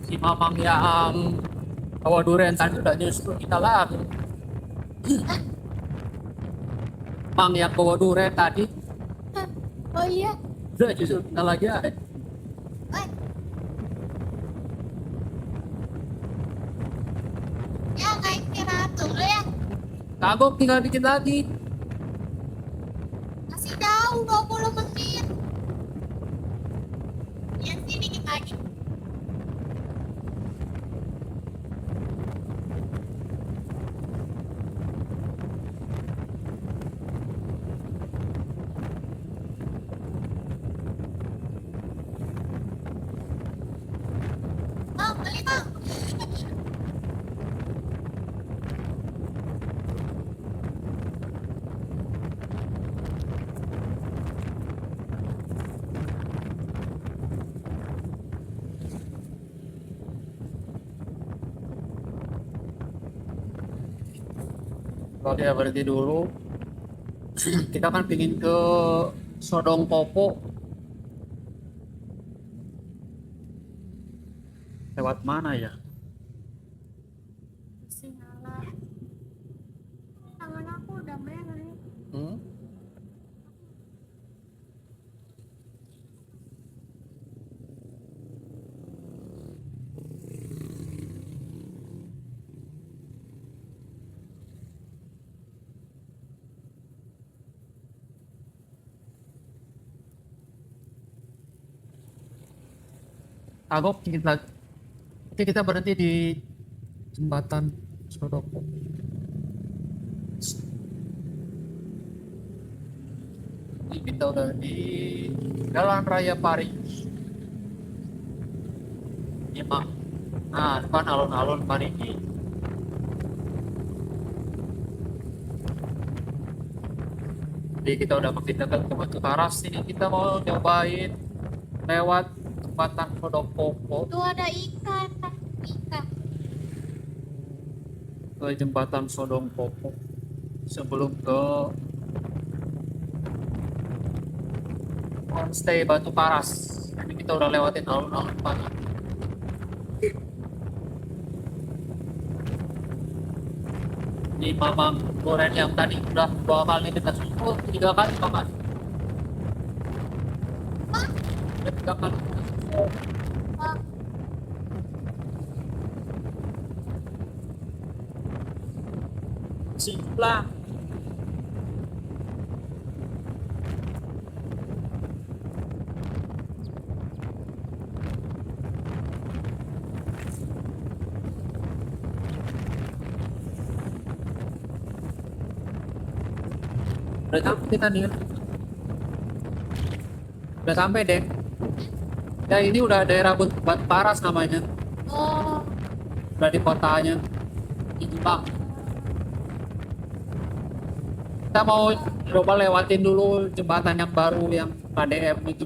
Si mamang yang bawa durian tadi udah nyusul kita lagi. Mang yang bawa durian tadi oh iya, udah nyusul kita lagi aja. ya kayak istirahat dulu ya. Kagok tinggal dikit lagi. Masih jauh 20 menit. Ya sih dikit lagi. Bang, beli bang. Kalau dia berhenti dulu, kita kan pingin ke Sodong Popo. Lewat mana ya? Masih nyala. Tangan aku udah merah. Hmm? kagok dikit lagi. Oke, kita berhenti di jembatan Sodoko. Ini kita udah di Jalan Raya Parigi. Ini mah, nah depan alun-alun Parigi. Jadi kita udah makin dekat ke Batu Karas. Ini kita mau nyobain lewat jembatan Sodoko Tuh ada ikan. Ikan. ke jembatan Sodongkopo sebelum ke homestay Batu Paras. Ini kita udah lewatin alun-alun pagi. Ini mamang goreng yang tadi udah 2 kali kita susul, 3 kali bahkan. Udah 3 kali kita susul. Simplah. Udah sampai kita nih. Udah sampai deh. Ya ini udah daerah Batu Paras namanya. Oh, Udah di kotanya. Di Jepang. Kita mau coba lewatin dulu jembatan yang baru yang KDM itu.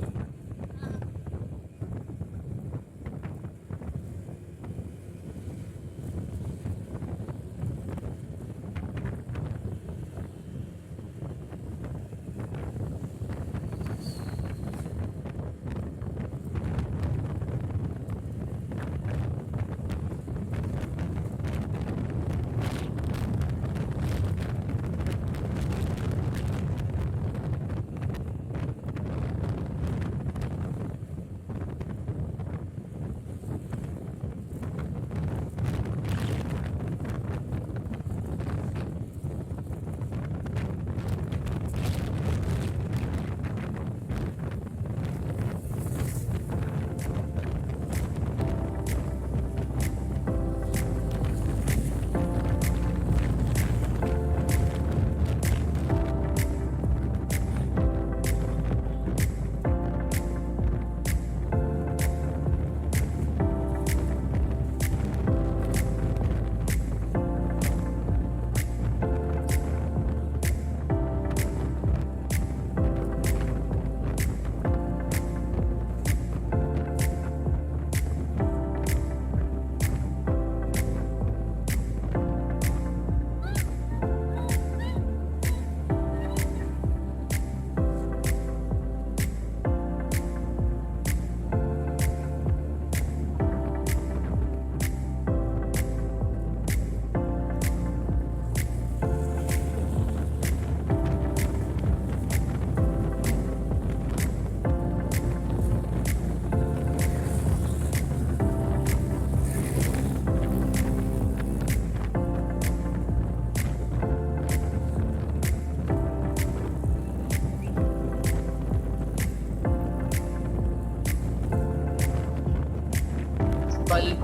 Baik.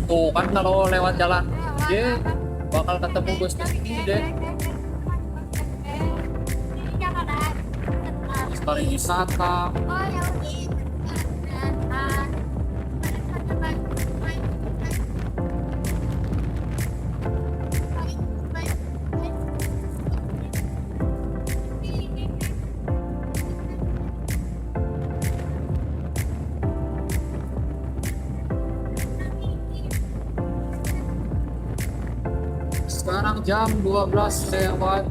Tuh kan kalau lewat jalan dia bakal ketemu bus ini deh. ini jangan ada. Pariwisata. Oh ya udah. Sekarang jam 12:09.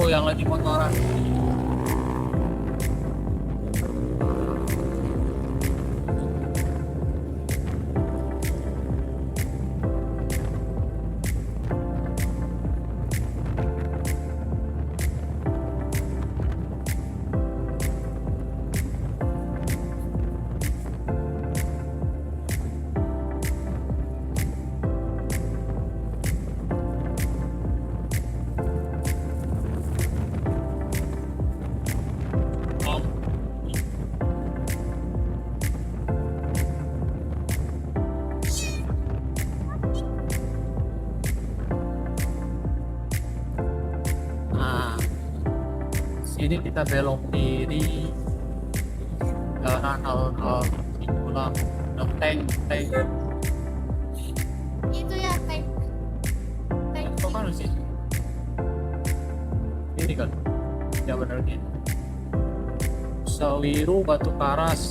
yang lagi motoran. Nah, sini kita belok kiri, jalan alun-alun pulang, tank. Itu ya tank. Tank. Itu kan sih. Ini kan, ya benar gini. Sawiru Batu Karas,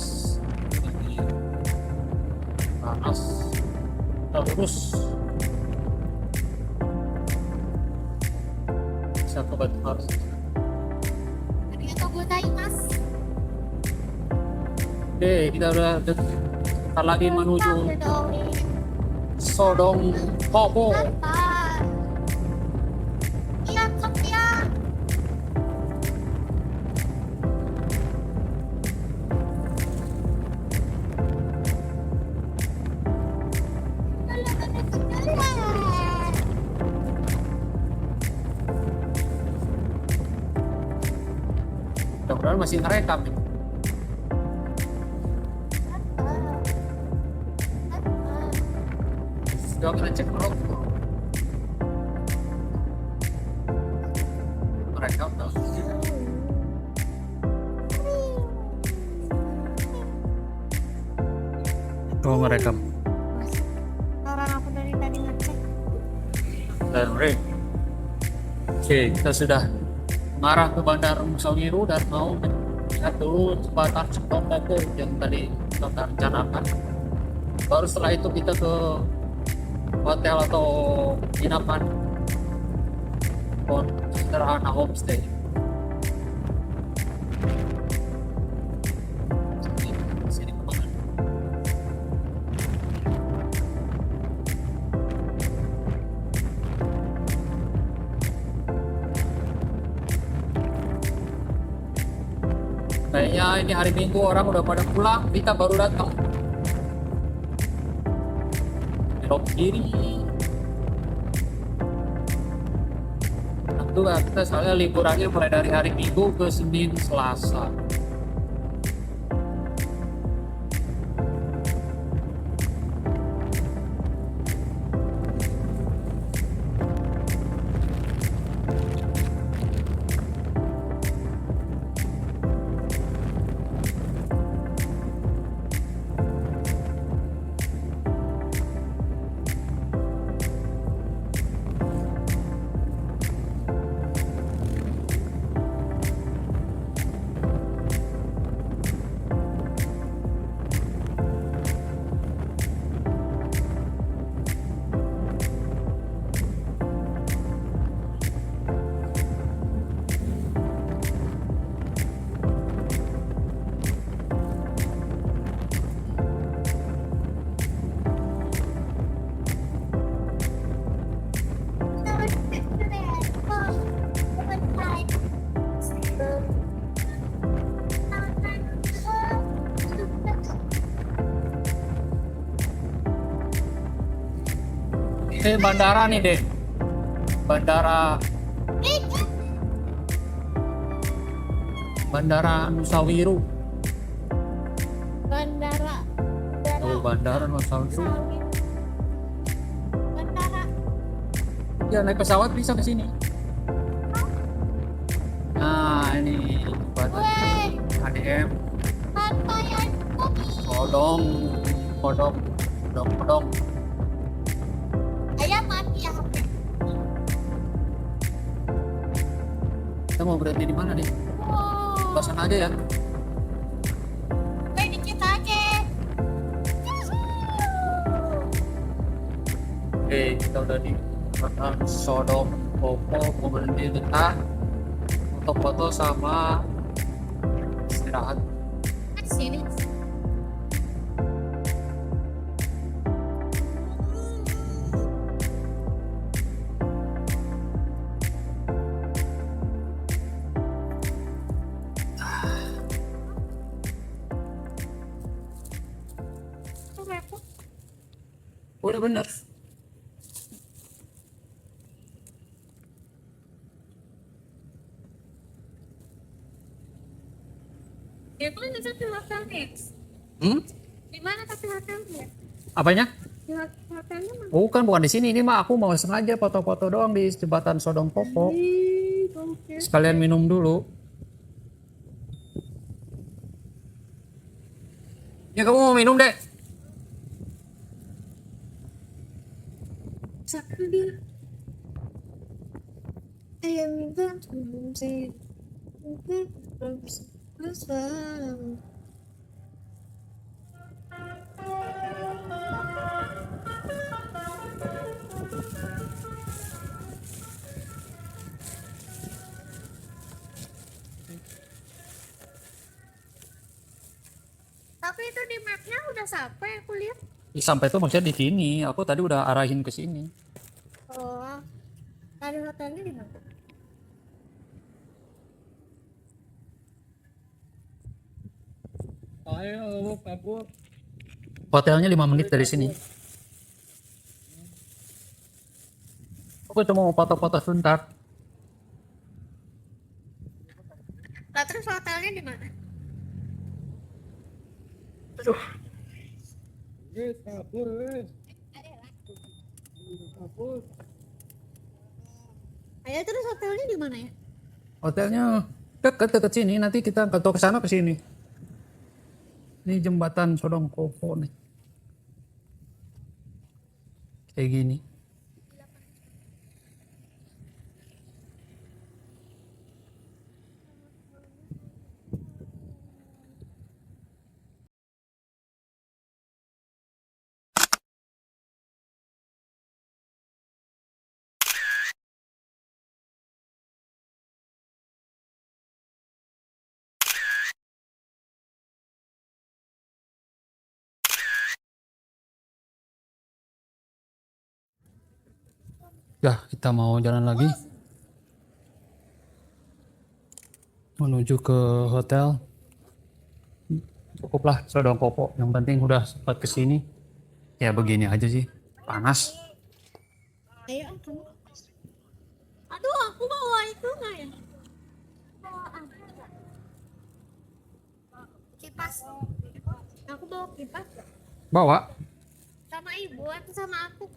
Karas, terus satu Batu Karas. Arigatou gozaimasu. Oke, kita udah dekat lagi menuju Sodong Kobo. Apa? Iya, cok ya. Mudah-mudahan masih ngerekam nih. Coba kita cek dulu. Merekam tuh. Coba merekam. Orang aku dari tadi ngecek. Dan break. Oke, kita sudah mengarah ke Bandara Sawiru dan mau lihat dulu jembatan Sodong Kobo yang tadi kita rencanakan. Baru setelah itu kita ke hotel atau penginapan sederhana homestay. Sini kemana? Kayaknya ini hari Minggu orang udah pada pulang, kita baru datang. Belok kiri. Tentu kita soalnya liburannya mulai dari hari Minggu ke Senin Selasa. Ini bandara nih deh, Bandara Nusawiru. Bandara. Oh, Bandara Nusawiru. Bandara. Ya naik pesawat bisa ke sini. Nah ini jembatan Weh, ADM pantai kopi. Kodong. Ayam mati ya HP. Kita mau berhenti di mana nih? Wow. Ke sana aja ya. Dikit aja. Oke, kita udah di Sodong Kopo, mau berhenti dekat. foto-foto sama istirahat. Di sini. Udah bener. Di mana tapi hotelnya? Di mana tapi hotelnya? Apanya? Di hotelnya mana? Bukan di sini. Ini mah aku mau sengaja foto-foto doang di jembatan Sodong Popo. Sekalian minum dulu. Ya kamu mau minum deh. Siapa dia? Ayam sih. Tapi itu di mapnya udah sampai aku lihat. Sampai tuh maksudnya di sini. Aku tadi udah arahin ke sini. Oh, tadi hotelnya di mana? Ayo kabur. Hotelnya 5 menit dari sini. Aku cuma mau foto-foto sebentar. Lah terus hotelnya di mana? Aduh. Ayo terus hotelnya di mana ya? Hotelnya dekat sini. Nanti kita ke sana ke sini. Ini jembatan Sodong Popo nih. Kayak gini. Ya, kita mau jalan lagi. Menuju ke hotel. Cukuplah Sodong Popo. Yang penting udah sempat kesini. Ya begini aja sih. Panas. Ayo kamu. Aduh, aku bawa itu nggak ya? Bawa apa? Kipas. Aku bawa kipas Bawa. sama ibu atau sama aku?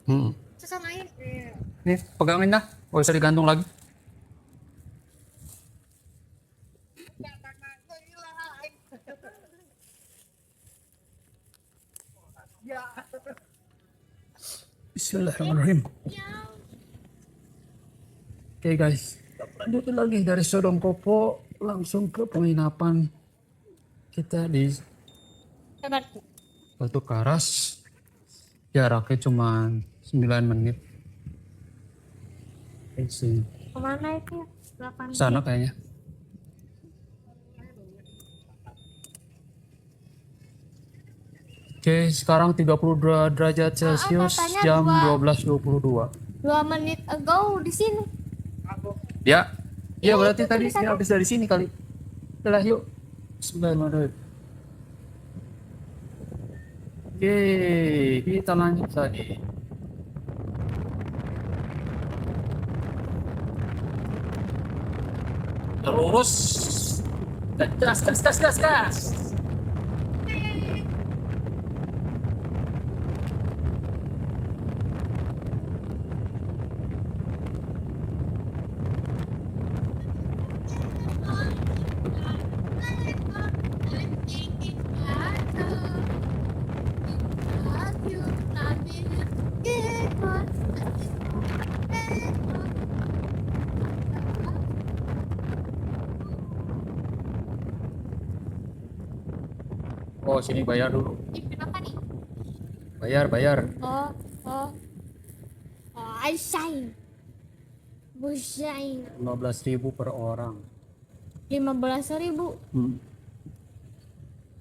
Sama ibu. Nih, pegangin dah. Gak usah digantung lagi. Bismillahirrahmanirrahim. Oke guys, lanjutin lagi dari Sodong Popo langsung ke penginapan kita di Sabar. Batu Karas. Jaraknya cuma 9 menit. Sini. Kemana itu? 8 Sana kayaknya. Oke, sekarang 32 derajat Celcius, katanya jam 12. 12.22. 2 menit ago di sini. Ya, ya berarti itu tadi tulisannya. habis dari sini kali. Udah lah, yuk. Bismillahirrahmanirrahim. Oke, kita lanjut lagi. Lurus. Gas. Oh, sini bayar dulu. Ih, kenapa nih? Bayar. Oh. I shine. Bushine. 15.000 per orang. 15.000.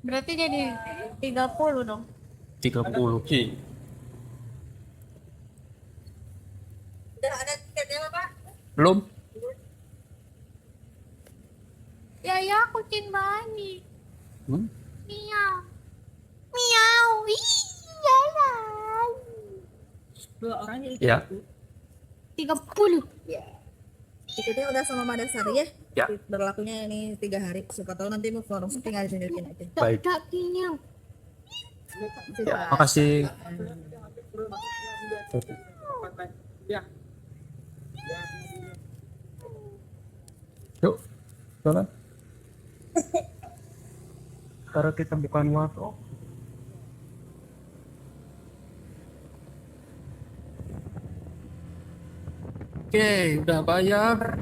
Berarti jadi 30 dong. 30. Udah ada tiketnya Pak? Belum? Ya kucing Bani. Hmm? Miau. Miau. Iya. Dua orang jadi Ya. 30. Tiketnya udah sama Madasari ya? Ya. Berlakunya ini 3 hari. Siapa tahu nanti mau forum tinggal ditunjukin aja. Baik. Kakinya. Ya, makasih. Yuk, jalan. Karena kita bukan waktu. Oke, udah bayar.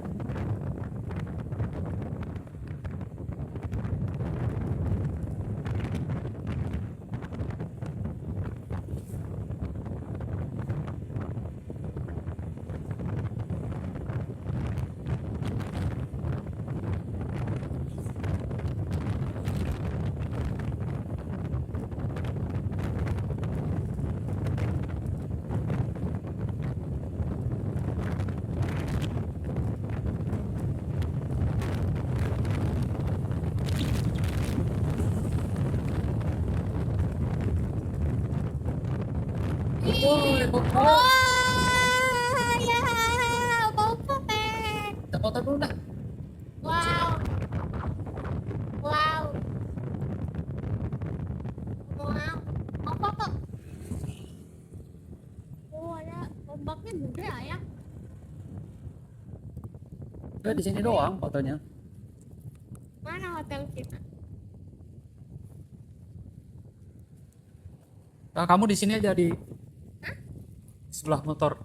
Wah, ya, mau pepek. Foto dulu dah. Wow. Wow. Wow. Mau foto. Oh, ada ombaknya gede ya. Udah di sini doang fotonya. Mana hotel kita? Nah, kamu di sini aja di sebelah motor.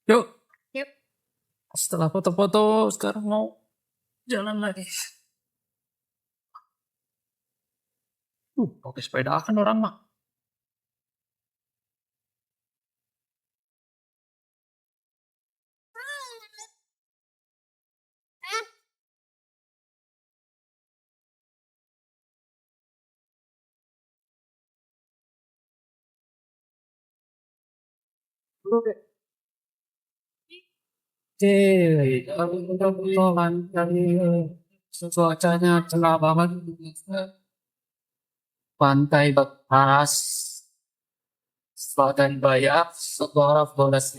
Yuk. Yuk. Setelah foto-foto, sekarang mau jalan lagi. Pakai sepeda kan orang mah. Kebetulan dari cuacanya cerah banget. Pantai Bekas, Selatan Bayak, Segara Bolas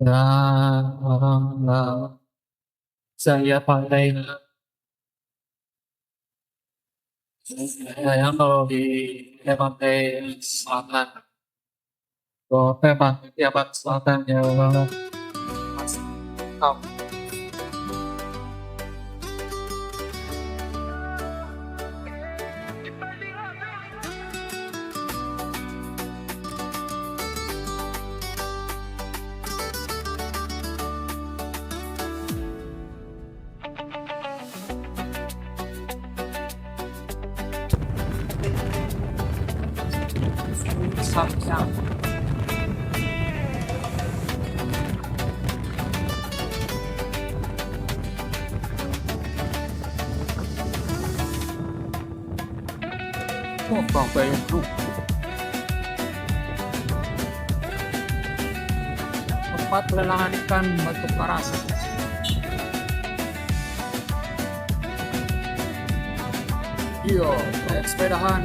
dan orang saya pantai saya kalau di pantai selatan, pantai selatan ya oh, Siap. Oh, sampai itu. Tempat pelelangan ikan Batu Paras. Iya, naik sepedahan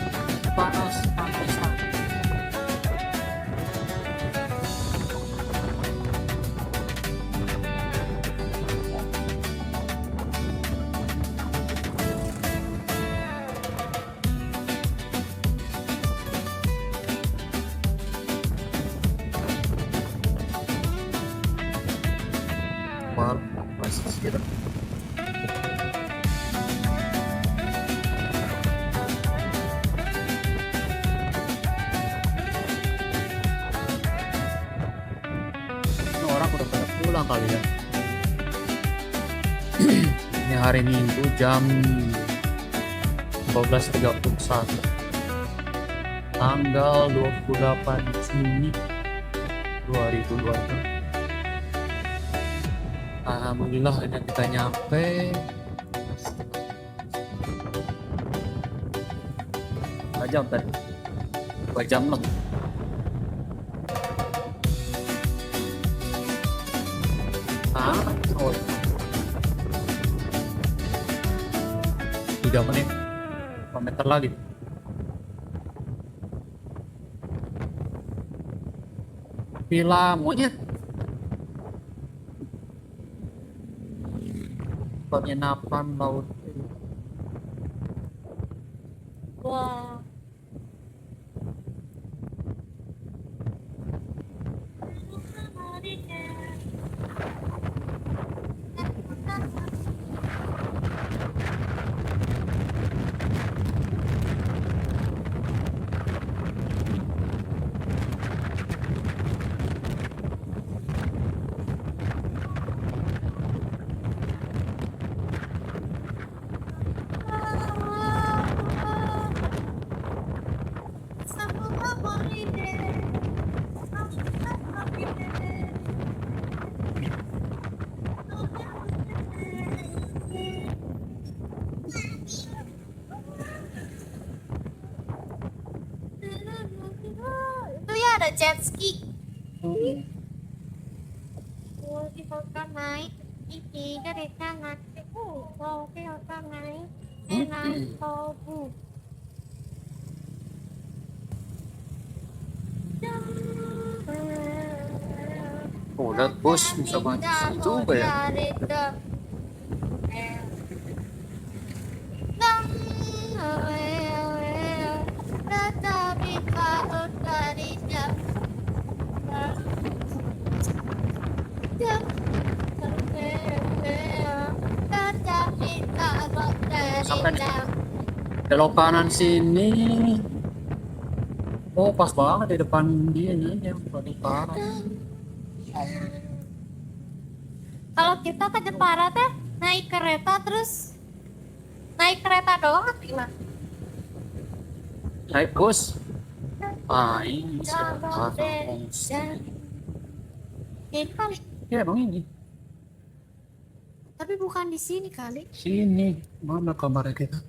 panas panasan. malam masih sekitar. Ini orang udah pada pulang kali ya. Ini hari Minggu jam 12.31 tanggal 28 Juni 2020. Alhamdulillah ini kita nyampe. Berapa jam tadi? 2 jam lah. Oh. 3 menit. 5 meter lagi. Villa monyet. Penginapan laut. Wah. Itu ya ada jet ski. Kita akan naik ini dari kanan. Mau kita akan naik enak bu. Oh, lihat bos bisa maju juga ya. Sampai di belok kanan sini. Oh, pas banget di depan dia nih yang paling parah. Kalau kita ke Jepara teh naik kereta terus naik kereta doang apa gimana? Naik bus. Ah, ini siapa? Ini kali, Ya, emang ini. tapi bukan di sini kali. Sini. Mana kamarnya kita?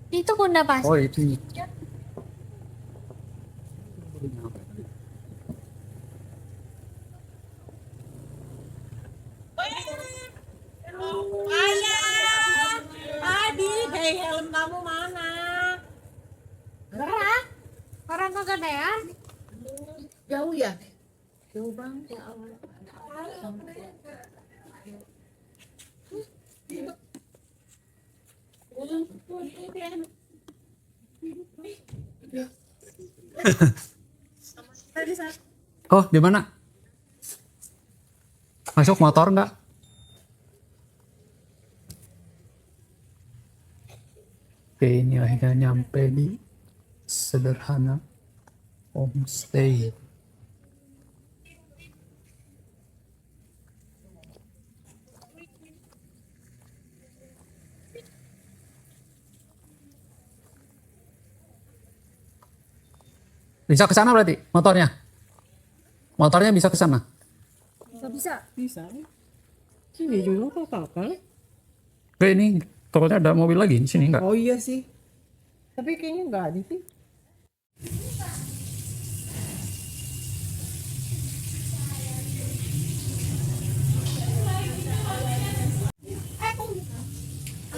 Itu Bunda Pas. Oh, itu. Ayah, adik, hey, helm kamu mana? Gerah? Orang kegedean? Jauh ya? Jauh banget ya Allah. Oh, di mana? Masuk motor nggak? Oke, ini akhirnya nyampe di Sederhana Homestay. Bisa ke sana berarti motornya? Motornya bisa ke sana? Bisa. Sini juga kok apa-apa. Oke, ini takutnya ada mobil lagi di sini enggak? Oh iya sih. Tapi kayaknya nggak ada sih.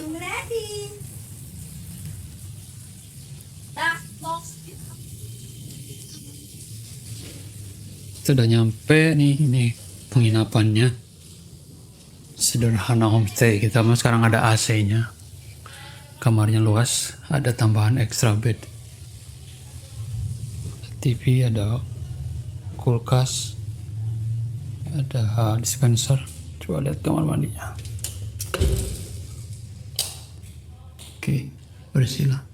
I'm ready. Sudah nyampe nih, ini penginapannya. Sederhana Homestay. Kita mah sekarang ada AC-nya. Kamarnya luas, ada tambahan extra bed. TV, ada kulkas, Ada dispenser, coba lihat kamar mandinya. Oke, bersih lah.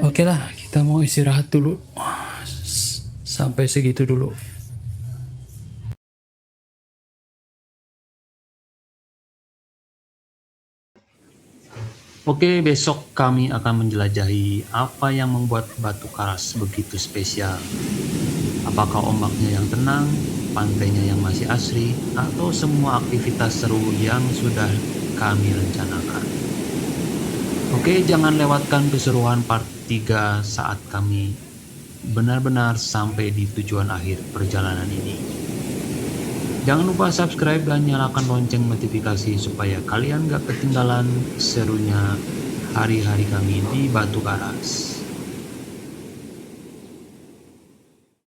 Oke lah, kita mau istirahat dulu. Sampai segitu dulu. Oke, besok kami akan menjelajahi apa yang membuat Batu Karas begitu spesial. Apakah ombaknya yang tenang, pantainya yang masih asri, atau semua aktivitas seru yang sudah kami rencanakan. Oke, jangan lewatkan keseruan part 3 saat kami benar-benar sampai di tujuan akhir perjalanan ini. Jangan lupa subscribe dan nyalakan lonceng notifikasi supaya kalian gak ketinggalan serunya hari-hari kami di Batu Karas.